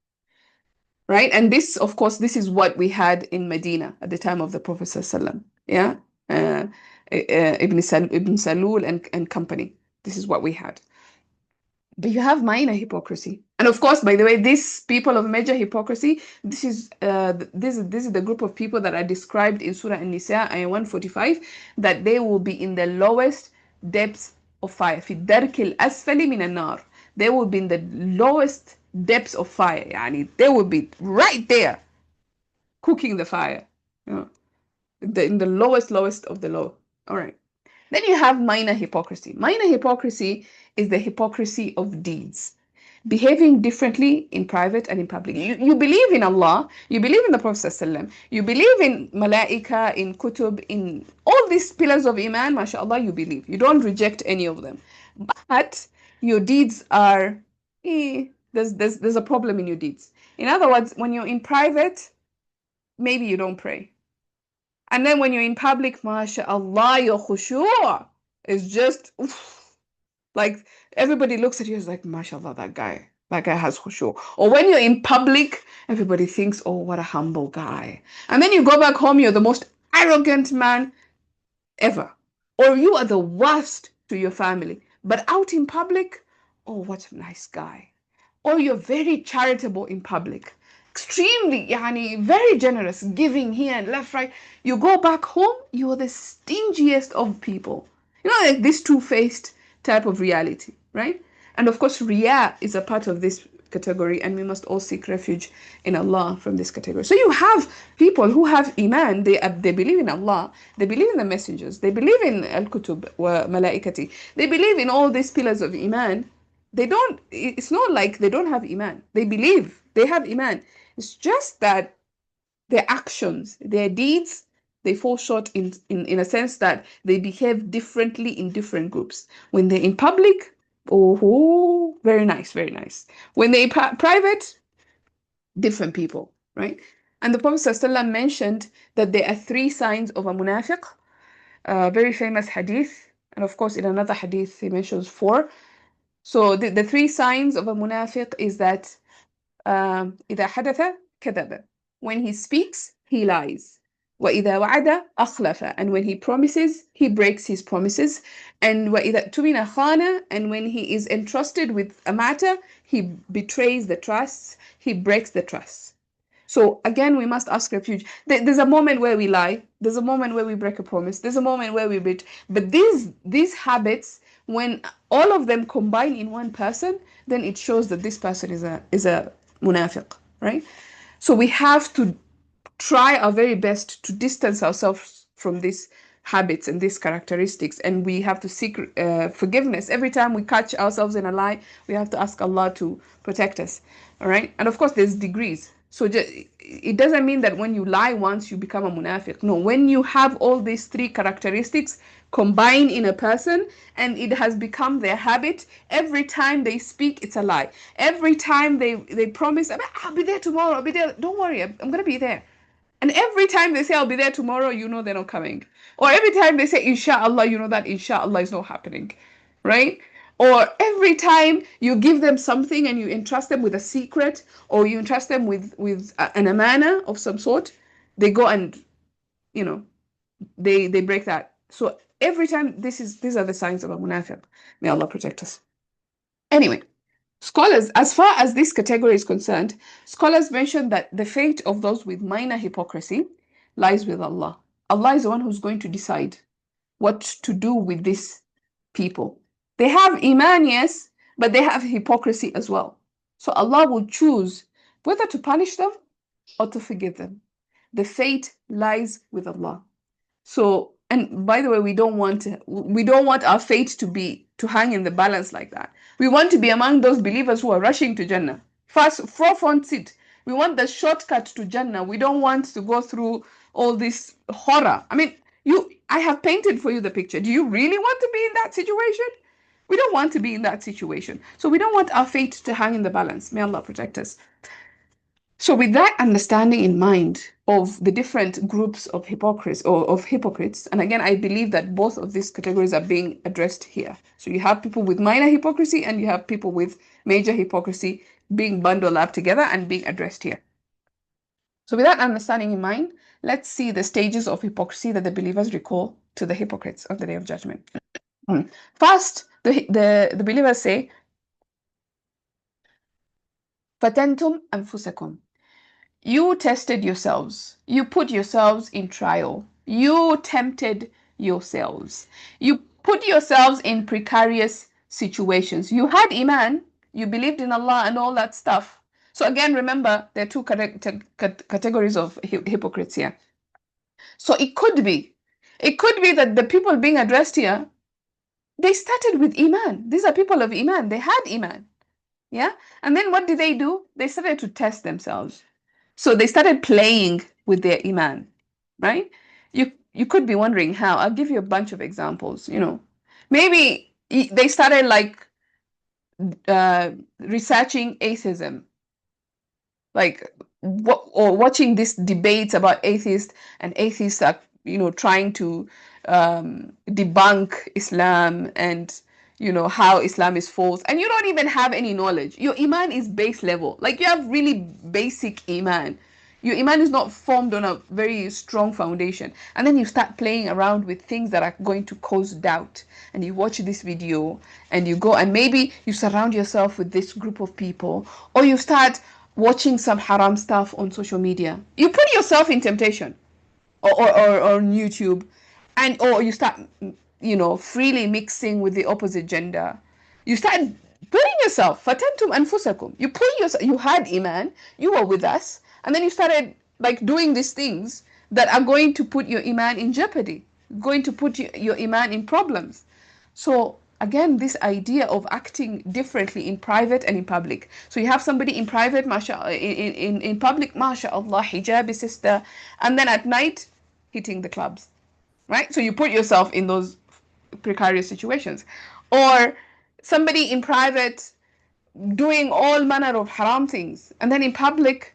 Speaker 1: Right? And this, of course, this is what we had in Medina at the time of the Prophet ﷺ. Yeah, Ibn Salul and company. This is what we had. But you have minor hypocrisy, and of course, by the way, these people of major hypocrisy. This is the group of people that are described in Surah An-Nisa, ayah 145, that they will be in the lowest depths of fire. في الدرك الأسفل من النار. They will be in the lowest depths of fire. Yani they will be right there, cooking the fire. You know, in the lowest of the low. All right. Then you have minor hypocrisy. Minor hypocrisy is the hypocrisy of deeds, behaving differently in private and in public. You believe in Allah, you believe in the Prophet ﷺ, you believe in Malaika, in Kutub, in all these pillars of Iman, mashallah, you believe. You don't reject any of them. But your deeds are, there's a problem in your deeds. In other words, when you're in private, maybe you don't pray. And then when you're in public, mashallah, your khushu' is just, oof, like everybody looks at you as like, mashallah, that guy has khushu'. Or when you're in public, everybody thinks, oh, what a humble guy. And then you go back home, you're the most arrogant man ever. Or you are the worst to your family. But out in public, oh, what a nice guy. Or you're very charitable in public. Extremely, yani, very generous, giving here and left, right. You go back home, you're the stingiest of people. You know, like this two-faced type of reality, right? And of course, Riyah is a part of this category, and we must all seek refuge in Allah from this category. So you have people who have Iman, they believe in Allah, they believe in the messengers, they believe in Al-Kutub wa Malaikati, they believe in all these pillars of Iman. It's not like they don't have Iman. They believe, they have Iman. It's just that their actions, their deeds, they fall short in a sense that they behave differently in different groups. When they're in public, oh, very nice, very nice. When they're private, different people, right? And the Prophet ﷺ mentioned that there are 3 signs of a munafiq, very famous hadith. And of course, in another hadith, he mentions 4. So the 3 signs of a munafiq is that إذا حدث كذب. When he speaks, he lies. وإذا وعد أخلف. And when he promises, he breaks his promises. And وإذا اؤتمن خان. And when he is entrusted with a matter, he betrays the trust, he breaks the trust. So again, we must ask refuge. There's a moment where we lie. There's a moment where we break a promise. There's a moment where we break. But these habits, when all of them combine in one person, then it shows that this person is a munafiq, right? So we have to try our very best to distance ourselves from these habits and these characteristics, and we have to seek forgiveness every time we catch ourselves in a lie. We have to ask Allah to protect us. All right, and of course there's degrees, so it doesn't mean that when you lie once you become a munafiq. No, when you have all these three characteristics combined in a person and it has become their habit, every time they speak it's a lie. Every time they promise, I'll be there tomorrow, I'll be there, don't worry, I'm gonna be there. And every time they say, I'll be there tomorrow, you know they're not coming. Or every time they say, Inshallah, you know that Inshallah is not happening. Right? Or every time you give them something and you entrust them with a secret, or you entrust them with an amana of some sort, they go and, you know, they break that. So every time, these are the signs of a munafiq. May Allah protect us. Anyway, scholars, as far as this category is concerned, scholars mention that the fate of those with minor hypocrisy lies with Allah. Allah is the one who's going to decide what to do with these people. They have iman, yes, but they have hypocrisy as well. So Allah will choose whether to punish them or to forgive them. The fate lies with Allah. So, and by the way, we don't want our fate to hang in the balance like that. We want to be among those believers who are rushing to Jannah. First, forefront seat. We want the shortcut to Jannah. We don't want to go through all this horror. I mean, I have painted for you the picture. Do you really want to be in that situation? We don't want to be in that situation. So we don't want our fate to hang in the balance. May Allah protect us. So with that understanding in mind of the different groups of hypocrites, and again, I believe that both of these categories are being addressed here. So you have people with minor hypocrisy and you have people with major hypocrisy being bundled up together and being addressed here. So with that understanding in mind, let's see the stages of hypocrisy that the believers recall to the hypocrites on the Day of Judgment. First, the believers say, فَتَنْتُمْ أَنفُسَكُمْ. You tested yourselves. You put yourselves in trial. You tempted yourselves. You put yourselves in precarious situations. You had Iman. You believed in Allah and all that stuff. So again, remember, there are two categories of hypocrites here. So it could be that the people being addressed here, they started with Iman. These are people of Iman. They had Iman. Yeah? And then what did? They started to test themselves. So they started playing with their iman, right? You could be wondering how. I'll give you a bunch of examples. Maybe they started like researching atheism, like or watching these debates about atheists, and atheists are trying to debunk Islam and how Islam is false, and you don't even have any knowledge. Your iman is base level, like you have really basic iman. Your iman is not formed on a very strong foundation, and then you start playing around with things that are going to cause doubt, and you watch this video and you go and maybe you surround yourself with this group of people, or you start watching some haram stuff on social media. You put yourself in temptation, or on YouTube, or you start freely mixing with the opposite gender. You start putting yourself, fatantum anfusakum. You put yourself, you had iman, you were with us, and then you started like doing these things that are going to put your iman in jeopardy, going to put your iman in problems. So again, this idea of acting differently in private and in public. So you have somebody in private, mashallah, in public, mashallah, hijabi sister, and then at night hitting the clubs, right? So you put yourself in those precarious situations. Or somebody in private doing all manner of haram things, and then in public,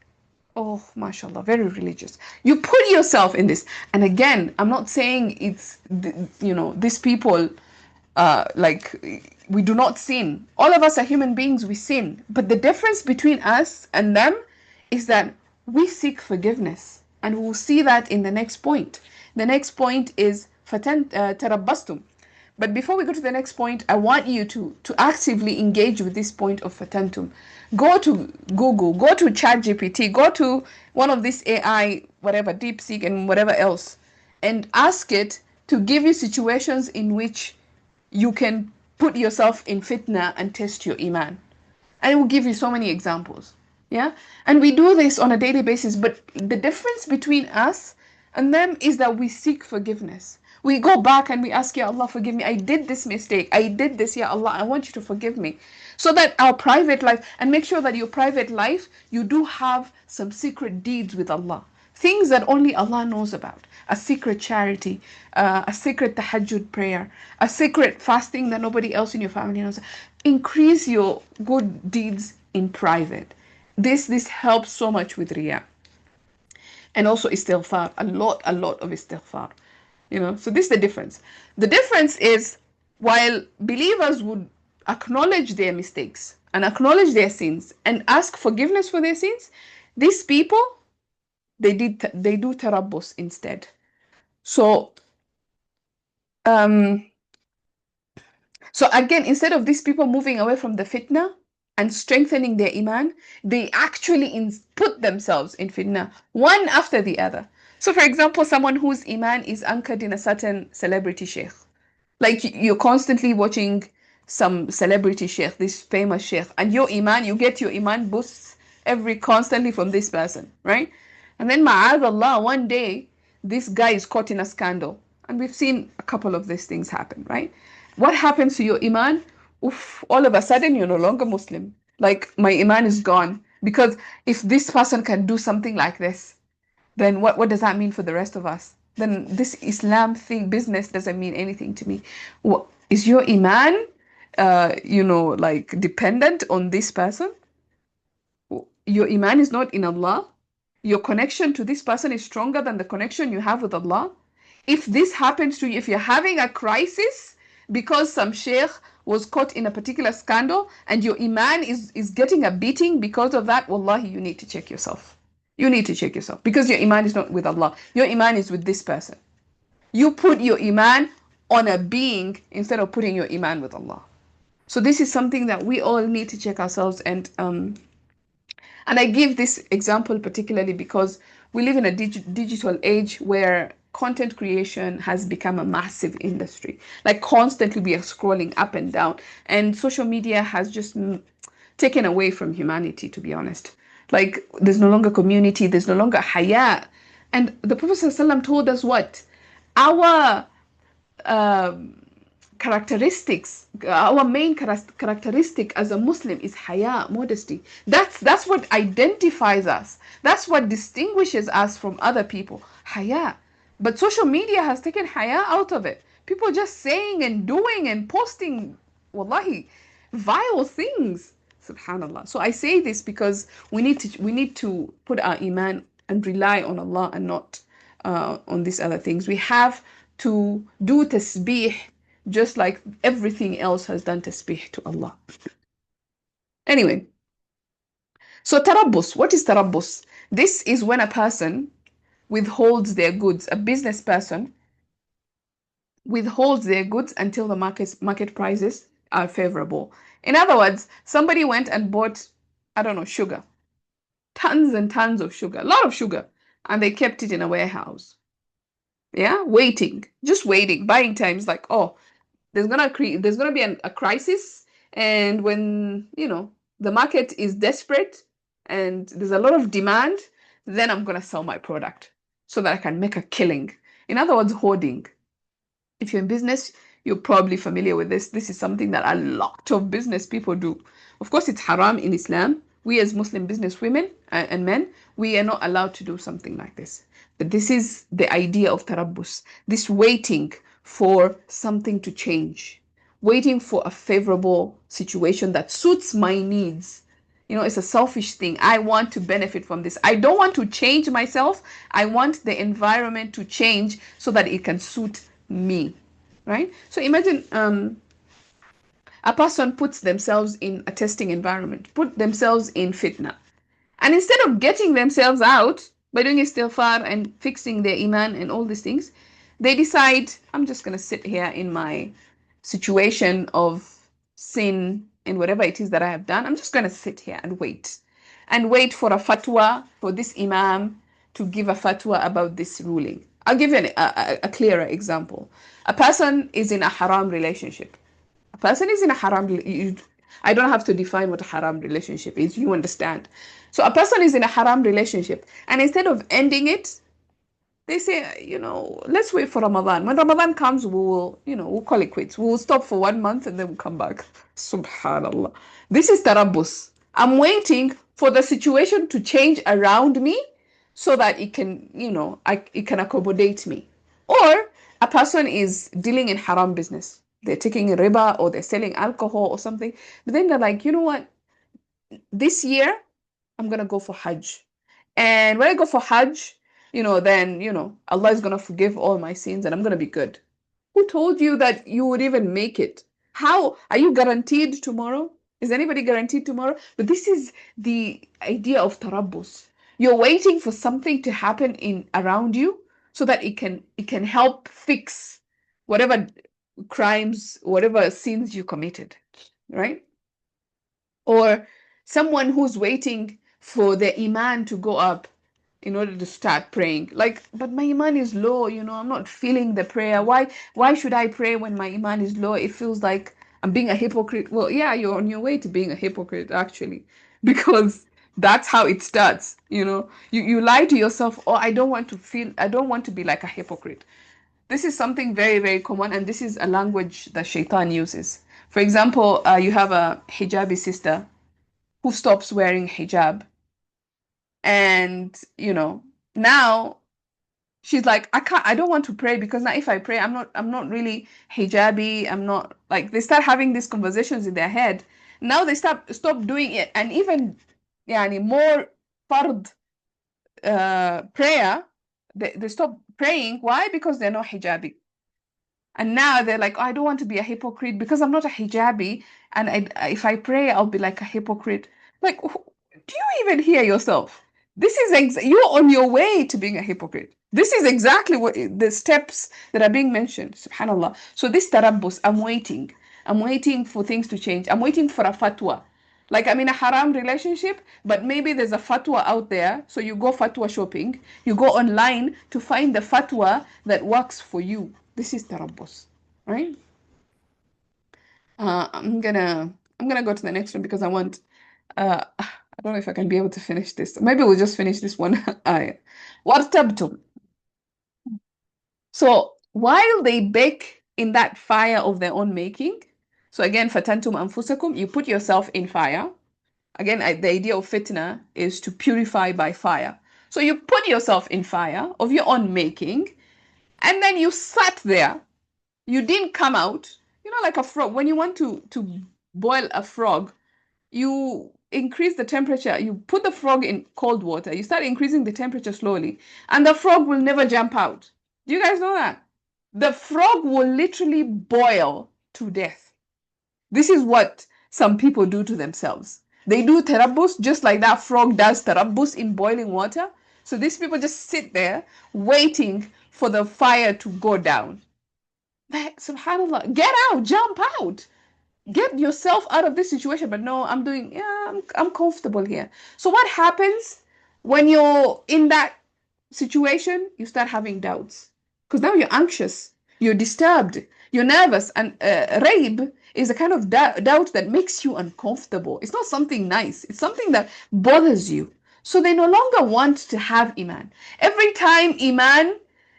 Speaker 1: oh, mashallah, very religious. You put yourself in this. And again, I'm not saying it's, these people, like, we do not sin. All of us are human beings, we sin. But the difference between us and them is that we seek forgiveness. And we'll see that in the next point. The next point is tarabbastum. But before we go to the next point, I want you to actively engage with this point of fatantum. Go to Google, go to ChatGPT, go to one of these AI, whatever, DeepSeek and whatever else, and ask it to give you situations in which you can put yourself in fitna and test your iman. And it will give you so many examples. Yeah. And we do this on a daily basis. But the difference between us and them is that we seek forgiveness. We go back and we ask, Ya Allah, forgive me. I did this mistake. I did this, Ya Allah. I want you to forgive me. So that our private life, and make sure that your private life, you do have some secret deeds with Allah. Things that only Allah knows about. A secret charity, a secret tahajjud prayer, a secret fasting that nobody else in your family knows. Increase your good deeds in private. This helps so much with riyah. And also istighfar, a lot of istighfar. So this is the difference. The difference is, while believers would acknowledge their mistakes and acknowledge their sins and ask forgiveness for their sins, these people, they do tarabbus instead. So um so again, instead of these people moving away from the fitna and strengthening their iman, they actually put themselves in fitna, one after the other. So for example, someone whose iman is anchored in a certain celebrity sheikh, like you're constantly watching some celebrity sheikh, this famous sheikh, and you get your iman boosts every constantly from this person, right? And then ma'adallah, one day this guy is caught in a scandal, and we've seen a couple of these things happen, right? What happens to your iman? Oof, all of a sudden you're no longer Muslim. Like, my iman is gone, because if this person can do something like this, then what does that mean for the rest of us? Then this Islam thing, business, doesn't mean anything to me. What, is your iman, like dependent on this person? Your iman is not in Allah. Your connection to this person is stronger than the connection you have with Allah. If this happens to you, if you're having a crisis because some sheikh was caught in a particular scandal and your iman is getting a beating because of that, wallahi, you need to check yourself. You need to check yourself, because your iman is not with Allah. Your iman is with this person. You put your iman on a being instead of putting your iman with Allah. So this is something that we all need to check ourselves. And I give this example particularly because we live in a digital age where content creation has become a massive industry. Like, constantly we are scrolling up and down, and social media has just taken away from humanity, to be honest. Like, there's no longer community, there's no longer haya. And the Prophet ﷺ told us what? Our characteristics, our main characteristic as a Muslim is haya, modesty. That's what identifies us. That's what distinguishes us from other people, haya. But social media has taken haya out of it. People just saying and doing and posting, wallahi, vile things. Subhanallah. So I say this because we need to put our iman and rely on Allah, and not on these other things. We have to do tasbih just like everything else has done tasbih to Allah. Anyway, so tarabbus. What is tarabbus? This is when a person withholds their goods. A business person withholds their goods until the market prices are favorable. In other words, somebody went and bought, I don't know, sugar, tons and tons of sugar, a lot of sugar, and they kept it in a warehouse. Yeah, waiting, just waiting, buying times, like, oh, there's gonna be a crisis, and when the market is desperate and there's a lot of demand, then I'm gonna sell my product so that I can make a killing. In other words, hoarding. If you're in business, you're probably familiar with this. This is something that a lot of business people do. Of course, it's haram in Islam. We as Muslim business women and men, we are not allowed to do something like this. But this is the idea of tarabbus, this waiting for something to change, waiting for a favorable situation that suits my needs. It's a selfish thing. I want to benefit from this. I don't want to change myself. I want the environment to change so that it can suit me, right? So imagine a person puts themselves in a testing environment, put themselves in fitna, and instead of getting themselves out by doing istighfar and fixing their iman and all these things, they decide, I'm just going to sit here in my situation of sin and whatever it is that I have done. I'm just going to sit here and wait for a fatwa, for this imam to give a fatwa about this ruling. I'll give you a clearer example. A person is in a haram relationship. A person is in a haram, I don't have to define what a haram relationship is. You understand. So a person is in a haram relationship, and instead of ending it, they say, let's wait for Ramadan. When Ramadan comes, we will, we'll call it quits. We will stop for 1 month and then we'll come back. Subhanallah. This is tarabbus. I'm waiting for the situation to change around me so that it can, it can accommodate me. Or a person is dealing in haram business. They're taking riba or they're selling alcohol or something. But then they're like, you know what? This year, I'm going to go for Hajj. And when I go for Hajj, then, Allah is going to forgive all my sins and I'm going to be good. Who told you that you would even make it? How are you guaranteed tomorrow? Is anybody guaranteed tomorrow? But this is the idea of tarabbus. You're waiting for something to happen in around you so that it can help fix whatever crimes, whatever sins you committed, right? Or someone who's waiting for their iman to go up in order to start praying. Like, but my iman is low, I'm not feeling the prayer. Why should I pray when my iman is low? It feels like I'm being a hypocrite. Well, yeah, you're on your way to being a hypocrite, actually, because that's how it starts. You lie to yourself, oh, I don't want to be like a hypocrite. This is something very, very common, and this is a language that shaitan uses. For example, you have a hijabi sister who stops wearing hijab, and now she's like, I don't want to pray because now if I pray, I'm not really hijabi. I'm not like, they start having these conversations in their head. Now they stop doing it, and even more fard prayer, they stop praying. Why? Because they're not hijabi. And now they're like, oh, I don't want to be a hypocrite because I'm not a hijabi. And if I pray, I'll be like a hypocrite. Like, do you even hear yourself? This is you're on your way to being a hypocrite. This is exactly what the steps that are being mentioned. Subhanallah. So this tarabbus, I'm waiting. I'm waiting for things to change. I'm waiting for a fatwa. Like, I'm in a haram relationship, but maybe there's a fatwa out there. So you go fatwa shopping. You go online to find the fatwa that works for you. This is tarabbus, right? I'm gonna go to the next one because I don't know if I can be able to finish this. Maybe we'll just finish this one ayah. وَارْتَبْتُمْ. So while they bake in that fire of their own making, so again, fatantum anfusakum, you put yourself in fire. Again, the idea of fitna is to purify by fire. So you put yourself in fire of your own making, and then you sat there. You didn't come out. Like a frog. When you want to boil a frog, you increase the temperature. You put the frog in cold water. You start increasing the temperature slowly, and the frog will never jump out. Do you guys know that? The frog will literally boil to death. This is what some people do to themselves. They do tarabbus just like that frog does tarabbus in boiling water. So these people just sit there waiting for the fire to go down. Like, subhanallah, get out, jump out, get yourself out of this situation. But no, I'm comfortable here. So what happens when you're in that situation? You start having doubts because now you're anxious, you're disturbed, you're nervous, and raib is a kind of doubt that makes you uncomfortable. It's not something nice, it's something that bothers you. So they no longer want to have iman. Every time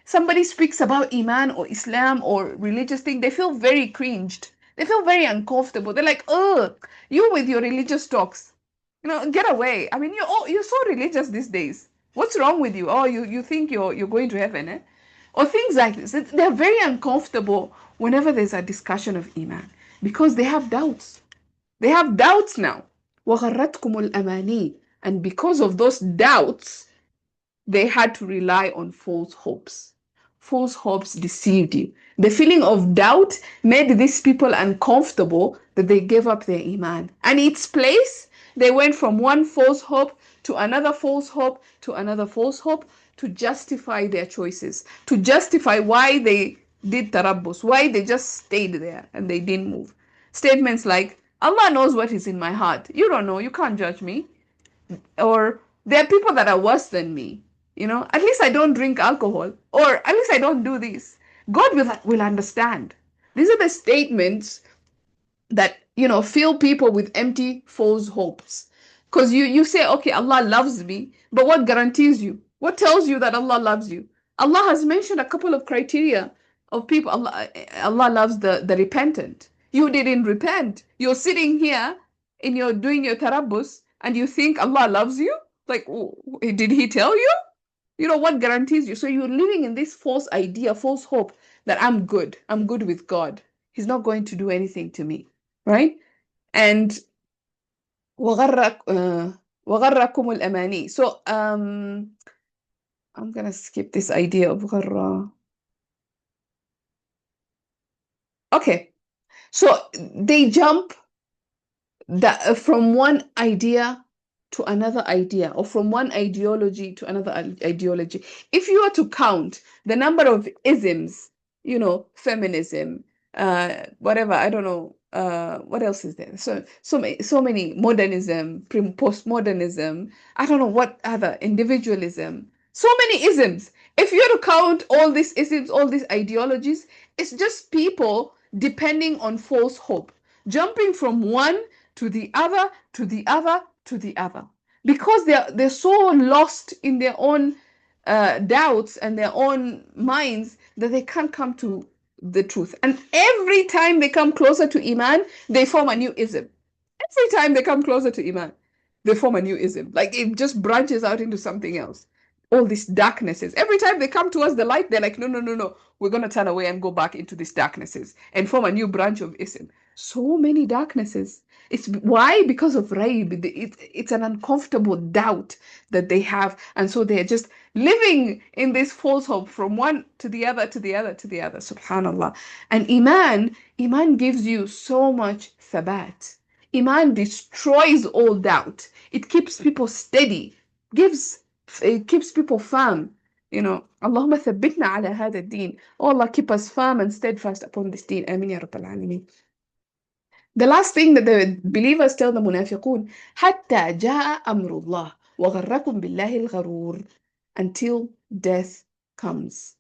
Speaker 1: somebody speaks about iman or Islam or religious thing, they feel very cringed, they feel very uncomfortable. They're like, oh, you with your religious talks, get away. I mean, you're so religious these days. What's wrong with you? Oh, you think you're going to heaven, eh? Or things like this. They're very uncomfortable whenever there's a discussion of iman because they have doubts. They have doubts now. وَغَرَّتْكُمُ الْأَمَانِي. And because of those doubts, they had to rely on false hopes. False hopes deceived you. The feeling of doubt made these people uncomfortable that they gave up their iman. And its place, they went from one false hope to another false hope to another false hope to justify their choices, to justify why they did tarabbus, why they just stayed there and they didn't move. Statements like, Allah knows what is in my heart. You don't know, you can't judge me. Or there are people that are worse than me. At least I don't drink alcohol, or at least I don't do this. God will understand. These are the statements that, fill people with empty false hopes. Because you say, okay, Allah loves me, but what guarantees you? What tells you that Allah loves you? Allah has mentioned a couple of criteria of people. Allah loves the repentant. You didn't repent. You're sitting here and you're doing your tarabbus and you think Allah loves you? Like, did he tell you? What guarantees you? So you're living in this false idea, false hope that I'm good. I'm good with God. He's not going to do anything to me, right? And وغرك وغركم الأماني. So I'm gonna skip this idea of غرة. Okay, so they jump from one idea to another idea, or from one ideology to another ideology. If you were to count the number of isms, feminism, whatever, I don't know, what else is there? So many modernism, postmodernism, I don't know what other, individualism, so many isms. If you were to count all these isms, all these ideologies, it's just people depending on false hope, jumping from one to the other, to the other, to the other, because they're so lost in their own doubts and their own minds that they can't come to the truth. And every time they come closer to Iman, they form a new ism. Every time they come closer to Iman, they form a new ism. Like it just branches out into something else. All these darknesses. Every time they come towards the light, they're like, no, no, no, no. We're going to turn away and go back into these darknesses and form a new branch of ism. So many darknesses. It's why? Because of raib. It's an uncomfortable doubt that they have. And so they're just living in this false hope from one to the other, to the other, to the other. Subhanallah. And Iman gives you so much thabat. Iman destroys all doubt. It keeps people steady, it keeps people firm. Allahumma thabbitna ala hada deen. Oh Allah, keep us firm and steadfast upon this deen. Ameen ya Rabbal Alameen. The last thing that the believers tell the munafiqun, حتى جاء أمر الله وغركم بالله الغرور, until death comes.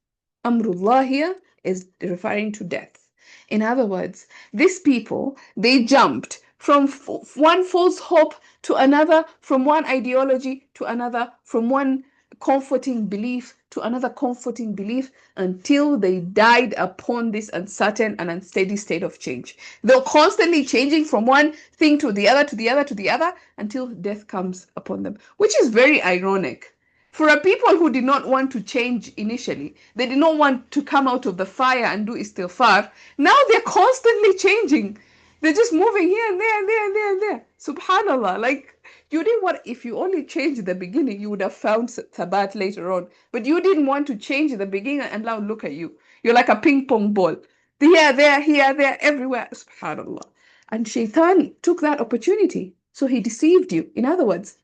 Speaker 1: Amrullah here is referring to death. In other words, these people, they jumped from one false hope to another, from one ideology to another, from one comforting belief to another comforting belief, until they died upon this uncertain and unsteady state of change. They're constantly changing from one thing to the other, to the other, to the other, until death comes upon them, which is very ironic. For a people who did not want to change initially, they did not want to come out of the fire and do istighfar, now they're constantly changing. They're just moving here and there and there and there and there. Subhanallah. Like, you didn't want, if you only changed the beginning, you would have found Thabat later on. But you didn't want to change the beginning, and now look at you. You're like a ping pong ball. Here, there, everywhere. Subhanallah. And Shaitan took that opportunity. So he deceived you. In other words,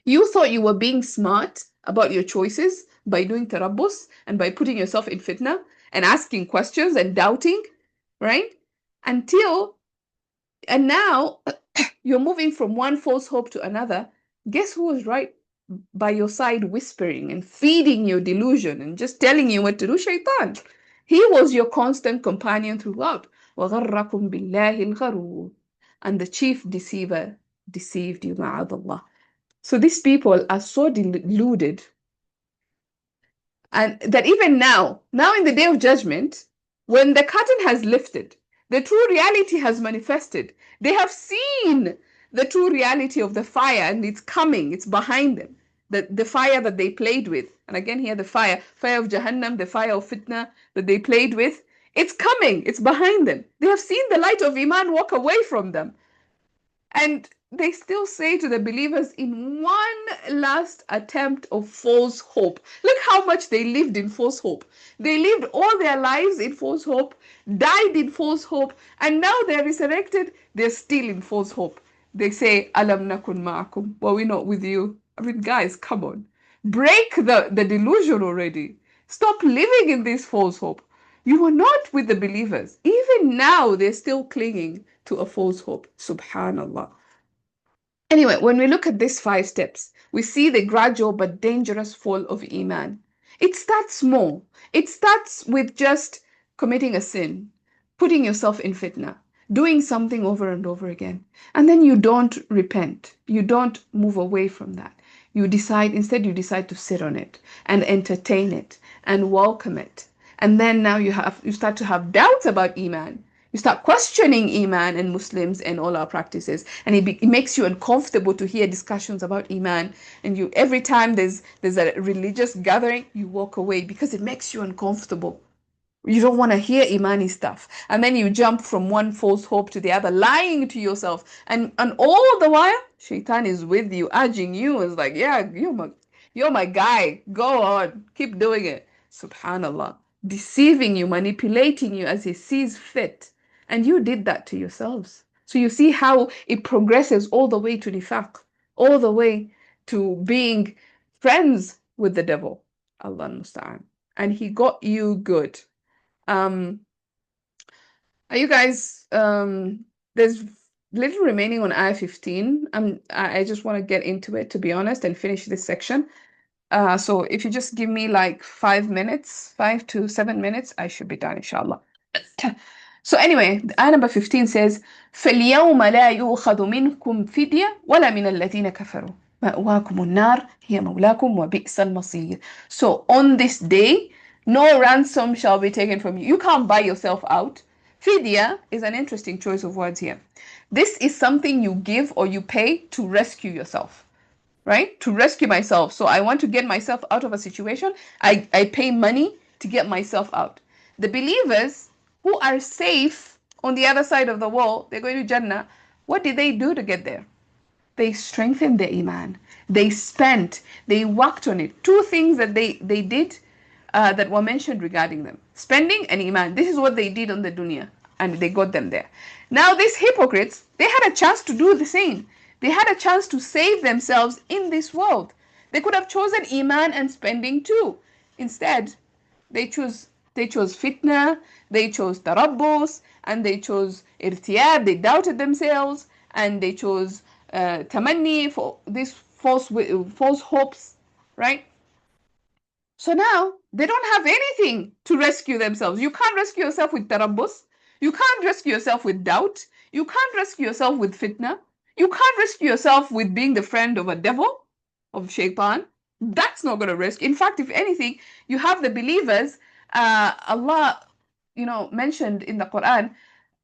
Speaker 1: you thought you were being smart about your choices by doing tarabbus and by putting yourself in fitna and asking questions and doubting, right? And now you're moving from one false hope to another. Guess who was right by your side, whispering and feeding your delusion and just telling you what to do? Shaitan. He was your constant companion throughout. وَغَرَّكُمْ بِاللَّهِ الْغَرُورُ. And the chief deceiver deceived you, ma'adallah. So these people are so deluded, and that even now in the day of judgment, when the curtain has lifted, the true reality has manifested. They have seen the true reality of the fire, and it's coming, it's behind them. The fire that they played with, and again here the fire of Jahannam, the fire of fitna that they played with, it's coming, it's behind them. They have seen the light of Iman walk away from them. And they still say to the believers in one last attempt of false hope. Look how much they lived in false hope. They lived all their lives in false hope, died in false hope, and now they're resurrected, they're still in false hope. They say, Alam nakun ma'akum. Were we not with you? I mean, guys, come on. Break the delusion already. Stop living in this false hope. You were not with the believers. Even now, they're still clinging to a false hope. Subhanallah. Anyway, when we look at these 5 steps, we see the gradual but dangerous fall of Iman. It starts small. It starts with just committing a sin, putting yourself in fitna, doing something over and over again. And then you don't repent. You don't move away from that. Instead, you decide to sit on it and entertain it and welcome it. And then now you start to have doubts about Iman. You start questioning Iman and Muslims and all our practices, and it makes you uncomfortable to hear discussions about Iman. And you every time there's a religious gathering, you walk away because it makes you uncomfortable. You don't want to hear Imani stuff. And then you jump from one false hope to the other, lying to yourself. And all the while, Shaitan is with you, urging you. It's like, yeah, you're my guy. Go on. Keep doing it. Subhanallah. Deceiving you, manipulating you as he sees fit. And you did that to yourselves. So you see how it progresses all the way to nifaq, all the way to being friends with the devil. Allah musta'an. And he got you good. Um, are you guys there's little remaining on Ayah 15. I just want to get into it, to be honest, and finish this section. So if you just give me like 5 minutes, 5 to 7 minutes, I should be done, inshallah. So anyway, ayah number 15 says, فَالْيَوْمَ لَا يُؤْخَذُ مِنْكُمْ فِدْيَةٌ وَلَا مِنَ الَّذِينَ كَفَرُوا مَأْوَاكُمُ النَّارُ هِيَ مَوْلَاكُمْ وَبِئْسَ الْمَصِيرُ. So on this day, no ransom shall be taken from you. You can't buy yourself out. Fidya is an interesting choice of words here. This is something you give or you pay to rescue yourself, right? To rescue myself. So I want to get myself out of a situation. I pay money to get myself out. The believers who are safe on the other side of the wall, they're going to Jannah. What did they do to get there? They strengthened their iman. They spent, they worked on it. Two things that they did that were mentioned regarding them: spending and iman. This is what they did on the dunya, and they got them there. Now these hypocrites, they had a chance to do the same. They had a chance to save themselves in this world. They could have chosen iman and spending too. Instead, they chose fitna, they chose tarabbus, and they chose irtiyab. They doubted themselves, and they chose tamanni, for these false hopes, right? So now they don't have anything to rescue themselves. You can't rescue yourself with tarabbus. You can't rescue yourself with doubt. You can't rescue yourself with fitna. You can't rescue yourself with being the friend of a devil, of shaitan. That's not going to rescue. In fact, if anything, you have the believers. Allah, mentioned in the Quran,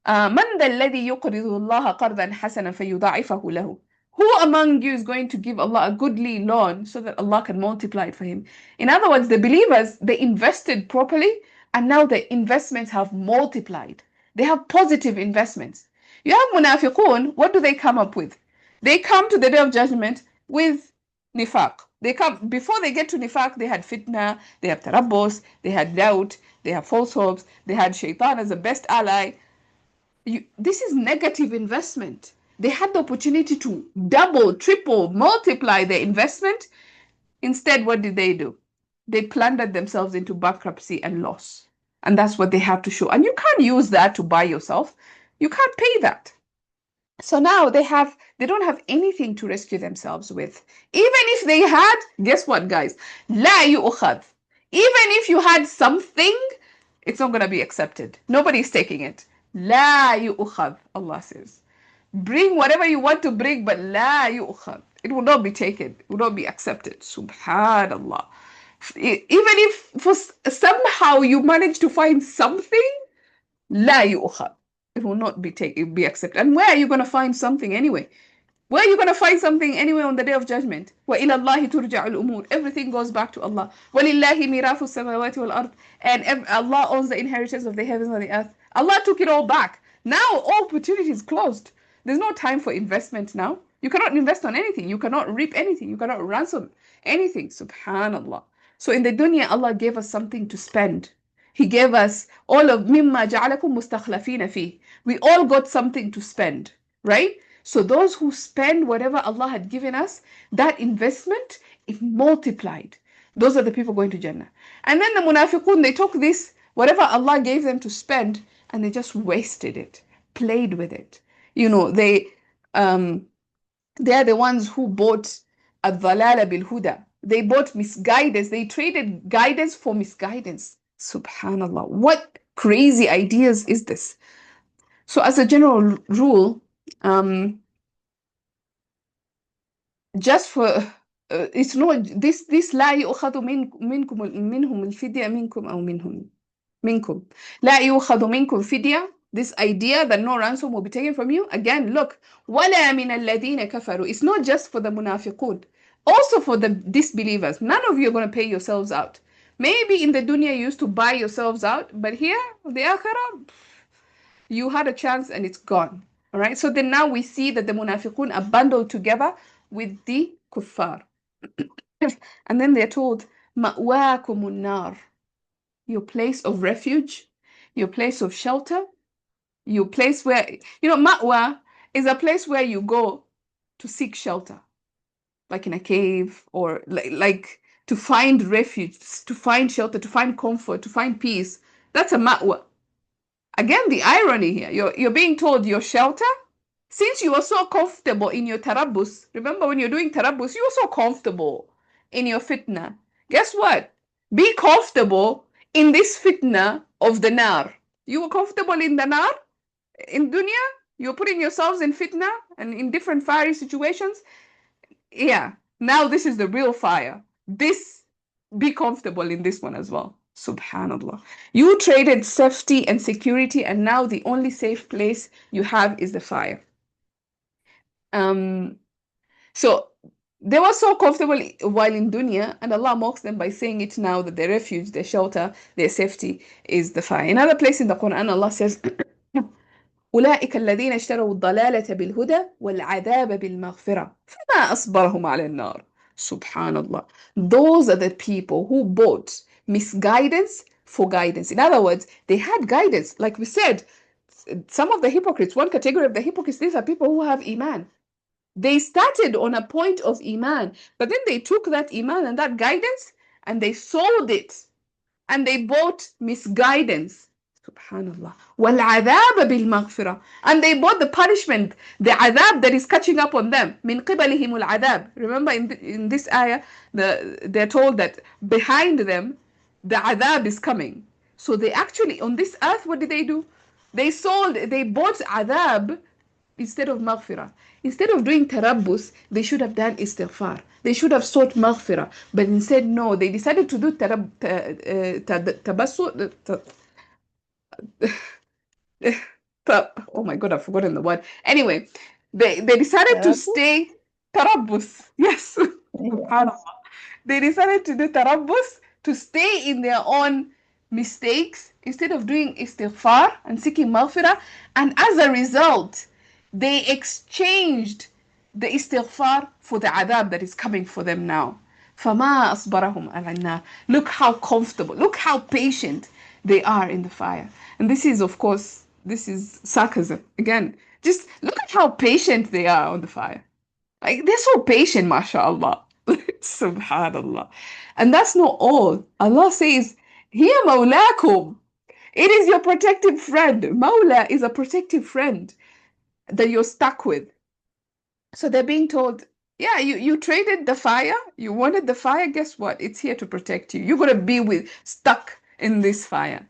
Speaker 1: من ذا الذي يقرض الله قرضا حسنا فيضاعفه له. Who among you is going to give Allah a goodly loan so that Allah can multiply it for him? In other words, the believers, they invested properly, and now the investments have multiplied. They have positive investments. You have munafiqun, what do they come up with? They come to the day of judgment with nifaq. They come, before they get to nifaq, they had fitna, they have tarabbus, they had doubt, they have false hopes, they had shaitan as the best ally. This is negative investment. They had the opportunity to double, triple, multiply their investment. Instead, what did they do? They plundered themselves into bankruptcy and loss. And that's what they have to show. And you can't use that to buy yourself. You can't pay that. So now they don't have anything to rescue themselves with. Even if they had, guess what, guys? لا يؤخذ. Even if you had something, it's not going to be accepted. Nobody's taking it. لا يؤخذ, Allah says. Bring whatever you want to bring, but لا يؤخذ. It will not be taken. It will not be accepted. Subhanallah. Even if somehow you manage to find something, لا يؤخذ. It will not be accepted. And where are you going to find something anyway? Where are you going to find something anyway on the day of judgment? وَإِلَى اللَّهِ تُرْجَعُ الْأُمُورِ. Everything goes back to Allah. وَلِلَّهِ مِيرَاثُ السَّمَاوَاتِ وَالْأَرْضِ. And Allah owns the inheritance of the heavens and the earth. Allah took it all back. Now all opportunities closed. There's no time for investment now. You cannot invest on anything. You cannot reap anything. You cannot ransom anything. Subhanallah. So in the dunya, Allah gave us something to spend. He gave us all of مِمَّا جَعَلَكُمْ مُسْتَخْلَفِينَ فِيهِ. We all got something to spend, right? So those who spend whatever Allah had given us, that investment, it multiplied. Those are the people going to Jannah. And then the munafiqun, they took this, whatever Allah gave them to spend, and they just wasted it, played with it. They are the ones who bought الضلال بالهدى. They bought misguidance. They traded guidance for misguidance. Subhanallah. What crazy ideas is this? So as a general rule, um, just for it's not this لا يؤخذ منهم الفدية منكم أو منكم لا يؤخذ منكم فدية. This idea that no ransom will be taken from you. Again, look, ولا من الذين كفروا. It's not just for the munafiqun, also for the disbelievers. None of you are going to pay yourselves out. Maybe in the dunya you used to buy yourselves out, but here, the akhirah, you had a chance and it's gone. All right. So then now we see that the munafiqun are bundled together with the kuffar. And then they're told, مأواكم النار, your place of refuge, your place of shelter, your place where, ma'wa is a place where you go to seek shelter, like in a cave or like to find refuge, to find shelter, to find comfort, to find peace. That's a ma'wa. Again, the irony here, you're being told your shelter, since you were so comfortable in your tarabbus. Remember when you're doing tarabbus, you were so comfortable in your fitna. Guess what? Be comfortable in this fitna of the nar. You were comfortable in the nar, in dunya, you're putting yourselves in fitna and in different fiery situations. Yeah, now this is the real fire. This, be comfortable in this one as well. Subhanallah. You traded safety and security, and now the only safe place you have is the fire. Um, so they were so comfortable while in dunya, and Allah mocks them by saying it now that their refuge, their shelter, their safety is the fire. Another place in the Quran, Allah says, أولئك الذين اشتروا الضلالة بالهدى والعذاب بالمغفرة فما أصبرهم على النار. Subhanallah. Those are the people who bought misguidance for guidance. In other words, they had guidance. Like we said, some of the hypocrites, one category of the hypocrites, these are people who have iman. They started on a point of iman, but then they took that iman and that guidance and they sold it and they bought misguidance. Subhanallah. وَالْعَذَابَ بِالْمَغْفِرَةِ. And they bought the punishment, the adab that is catching up on them. مِنْ قِبَلِهِمُ الْعَذَابِ. Remember in this ayah, they're told that behind them, the adab is coming. So they actually, on this earth, what did they do? They bought adab instead of maghfirah. Instead of doing tarabbus, they should have done istighfar. They should have sought maghfirah. But instead, no, they decided to do tabassu. Oh my God, I've forgotten the word. Anyway, they decided to stay tarabbus. Yes. They decided to do tarabbus, to stay in their own mistakes instead of doing istighfar and seeking maghfirah. And as a result, they exchanged the istighfar for the adab that is coming for them now. فَمَا أَصْبَرَهُمْ عَلَى النَّارِ. Look how comfortable, look how patient they are in the fire. And this is, of course, this is sarcasm. Again, just look at how patient they are on the fire. Like, they're so patient, mashallah. Subhanallah. And that's not all. Allah says, Hiya mawlakum. It is your protective friend. Mawla is a protective friend that you're stuck with. So they're being told, yeah, you traded the fire, you wanted the fire, guess what? It's here to protect you. You're gonna be stuck in this fire.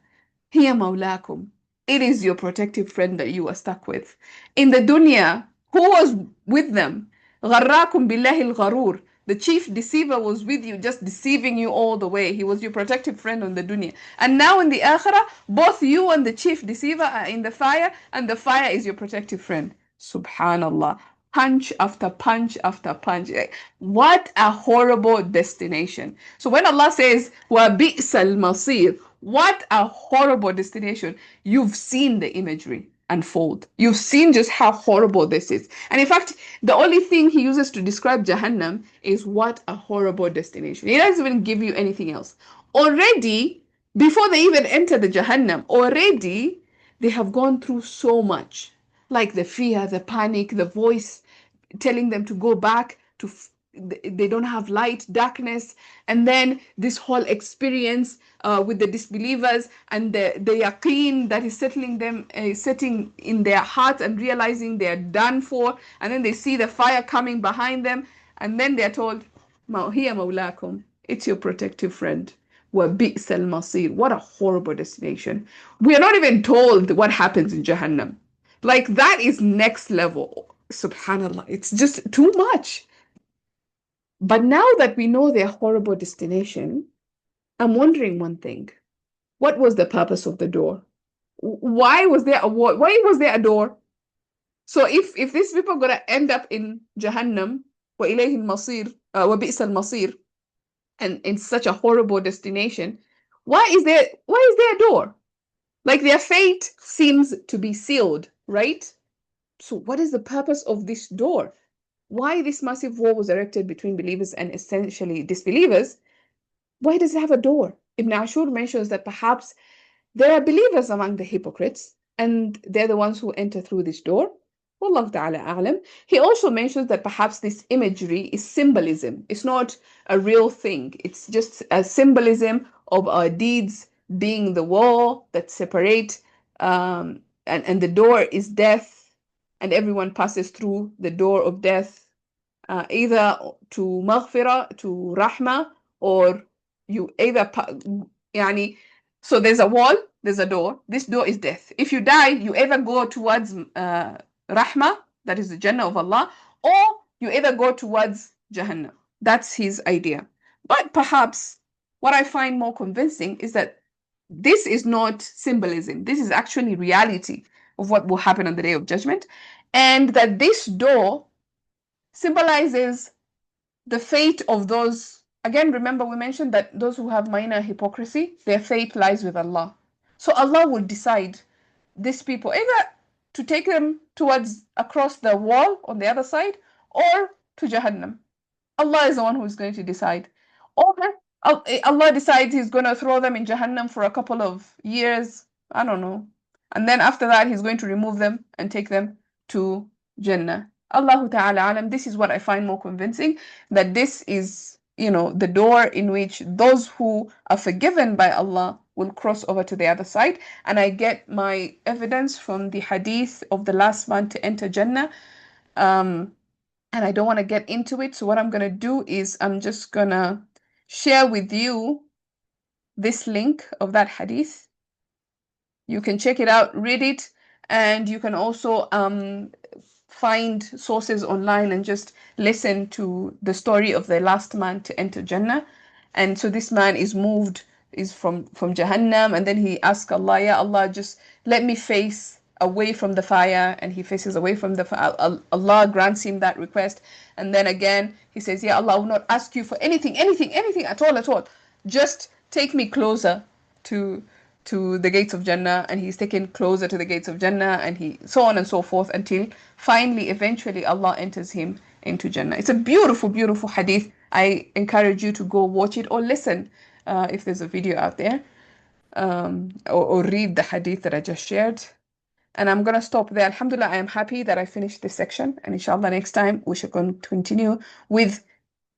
Speaker 1: Hiya mawlakum. It is your protective friend that you are stuck with. In the dunya, who was with them? غَرَّاكُمْ بِاللَّهِ الْغَرُورِ. The chief deceiver was with you, just deceiving you all the way. He was your protective friend on the dunya. And now in the akhirah, both you and the chief deceiver are in the fire, and the fire is your protective friend. Subhanallah. Punch after punch after punch. What a horrible destination. So when Allah says, وَبِئْسَ الْمَصِيرُ, what a horrible destination. You've seen the imagery unfold. You've seen just how horrible this is. And in fact, the only thing he uses to describe Jahannam is what a horrible destination. He doesn't even give you anything else. Already, before they even enter the Jahannam, already they have gone through so much. Like the fear, the panic, the voice telling them to go back to they don't have light, darkness, and then this whole experience with the disbelievers and the yaqeen that is setting in their hearts and realizing they're done for, and then they see the fire coming behind them, and then they're told, "Hiya mawlakum, it's your protective friend." وَبِئْسَ الْمَصِيرُ. What a horrible destination. We are not even told what happens in Jahannam. Like that is next level. Subhanallah. It's just too much. But now that we know their horrible destination, I'm wondering one thing. What was the purpose of the door? Why was there a wall? Why was there a door? So if these people are gonna end up in Jahannam, وإليه المصير, وبئس المصير, and in such a horrible destination, why is there a door? Like their fate seems to be sealed, right? So what is the purpose of this door? Why this massive wall was erected between believers and essentially disbelievers? Why does it have a door? Ibn Ashur mentions that perhaps there are believers among the hypocrites, and they're the ones who enter through this door. Wallahu ta'ala a'lam. He also mentions that perhaps this imagery is symbolism. It's not a real thing. It's just a symbolism of our deeds being the wall that separate, and the door is death, and everyone passes through the door of death, either to maghfirah, to rahmah, or you either, yani, so there's a wall, there's a door. This door is death. If you die, you either go towards rahmah, that is the Jannah of Allah, or you either go towards Jahannam. That's his idea. But perhaps what I find more convincing is that this is not symbolism. This is actually reality of what will happen on the Day of Judgment. And that this door symbolizes the fate of those. Again, remember we mentioned that those who have minor hypocrisy, their fate lies with Allah. So Allah will decide these people either to take them towards across the wall on the other side or to Jahannam. Allah is the one who's going to decide. Or Allah decides He's going to throw them in Jahannam for a couple of years. I don't know. And then after that, He's going to remove them and take them to Jannah. Allahu Ta'ala alam. This is what I find more convincing, that this is, the door in which those who are forgiven by Allah will cross over to the other side. And I get my evidence from the hadith of the last man to enter Jannah. And I don't want to get into it. So what I'm going to do is I'm just going to share with you this link of that hadith. You can check it out, read it, and you can also find sources online and just listen to the story of the last man to enter Jannah. And so this man is from Jahannam, and then he asks Allah, Ya Allah, just let me face away from the fire, and he faces away from the fire. Allah grants him that request, and then again he says, Ya Allah, I will not ask you for anything at all. Just take me closer to the gates of Jannah, and he's taken closer to the gates of Jannah, and he so on and so forth until finally, eventually, Allah enters him into Jannah. It's a beautiful, beautiful hadith. I encourage you to go watch it or listen if there's a video out there, or read the hadith that I just shared. And I'm going to stop there. Alhamdulillah, I am happy that I finished this section. And inshallah, next time we should continue with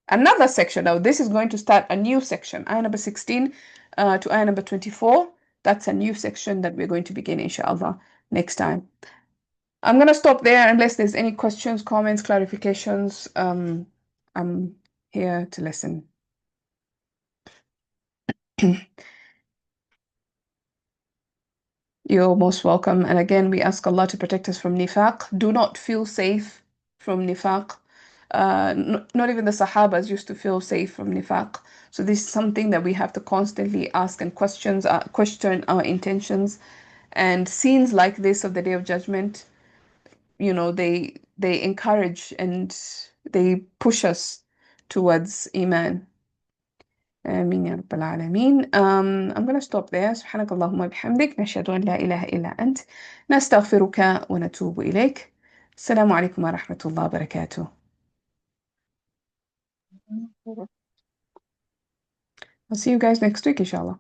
Speaker 1: another section. Now, this is going to start a new section, ayah number 16 to ayah number 24. That's a new section that we're going to begin, inshallah, next time. I'm going to stop there unless there's any questions, comments, clarifications. I'm here to listen. You're most welcome. And again, we ask Allah to protect us from nifaq. Do not feel safe from nifaq. Not even the Sahabas used to feel safe from nifaq. So this is something that we have to constantly ask and question our intentions. And scenes like this of the Day of Judgment, they encourage and they push us towards Iman. آمين يا رب العالمين. I'm gonna stop there. سبحانك اللهم بحمدك نشهد أن لا إله إلا أنت نستغفرك ونتوب إليك. السلام عليكم ورحمة الله وبركاته. I'll see you guys next week, inshallah.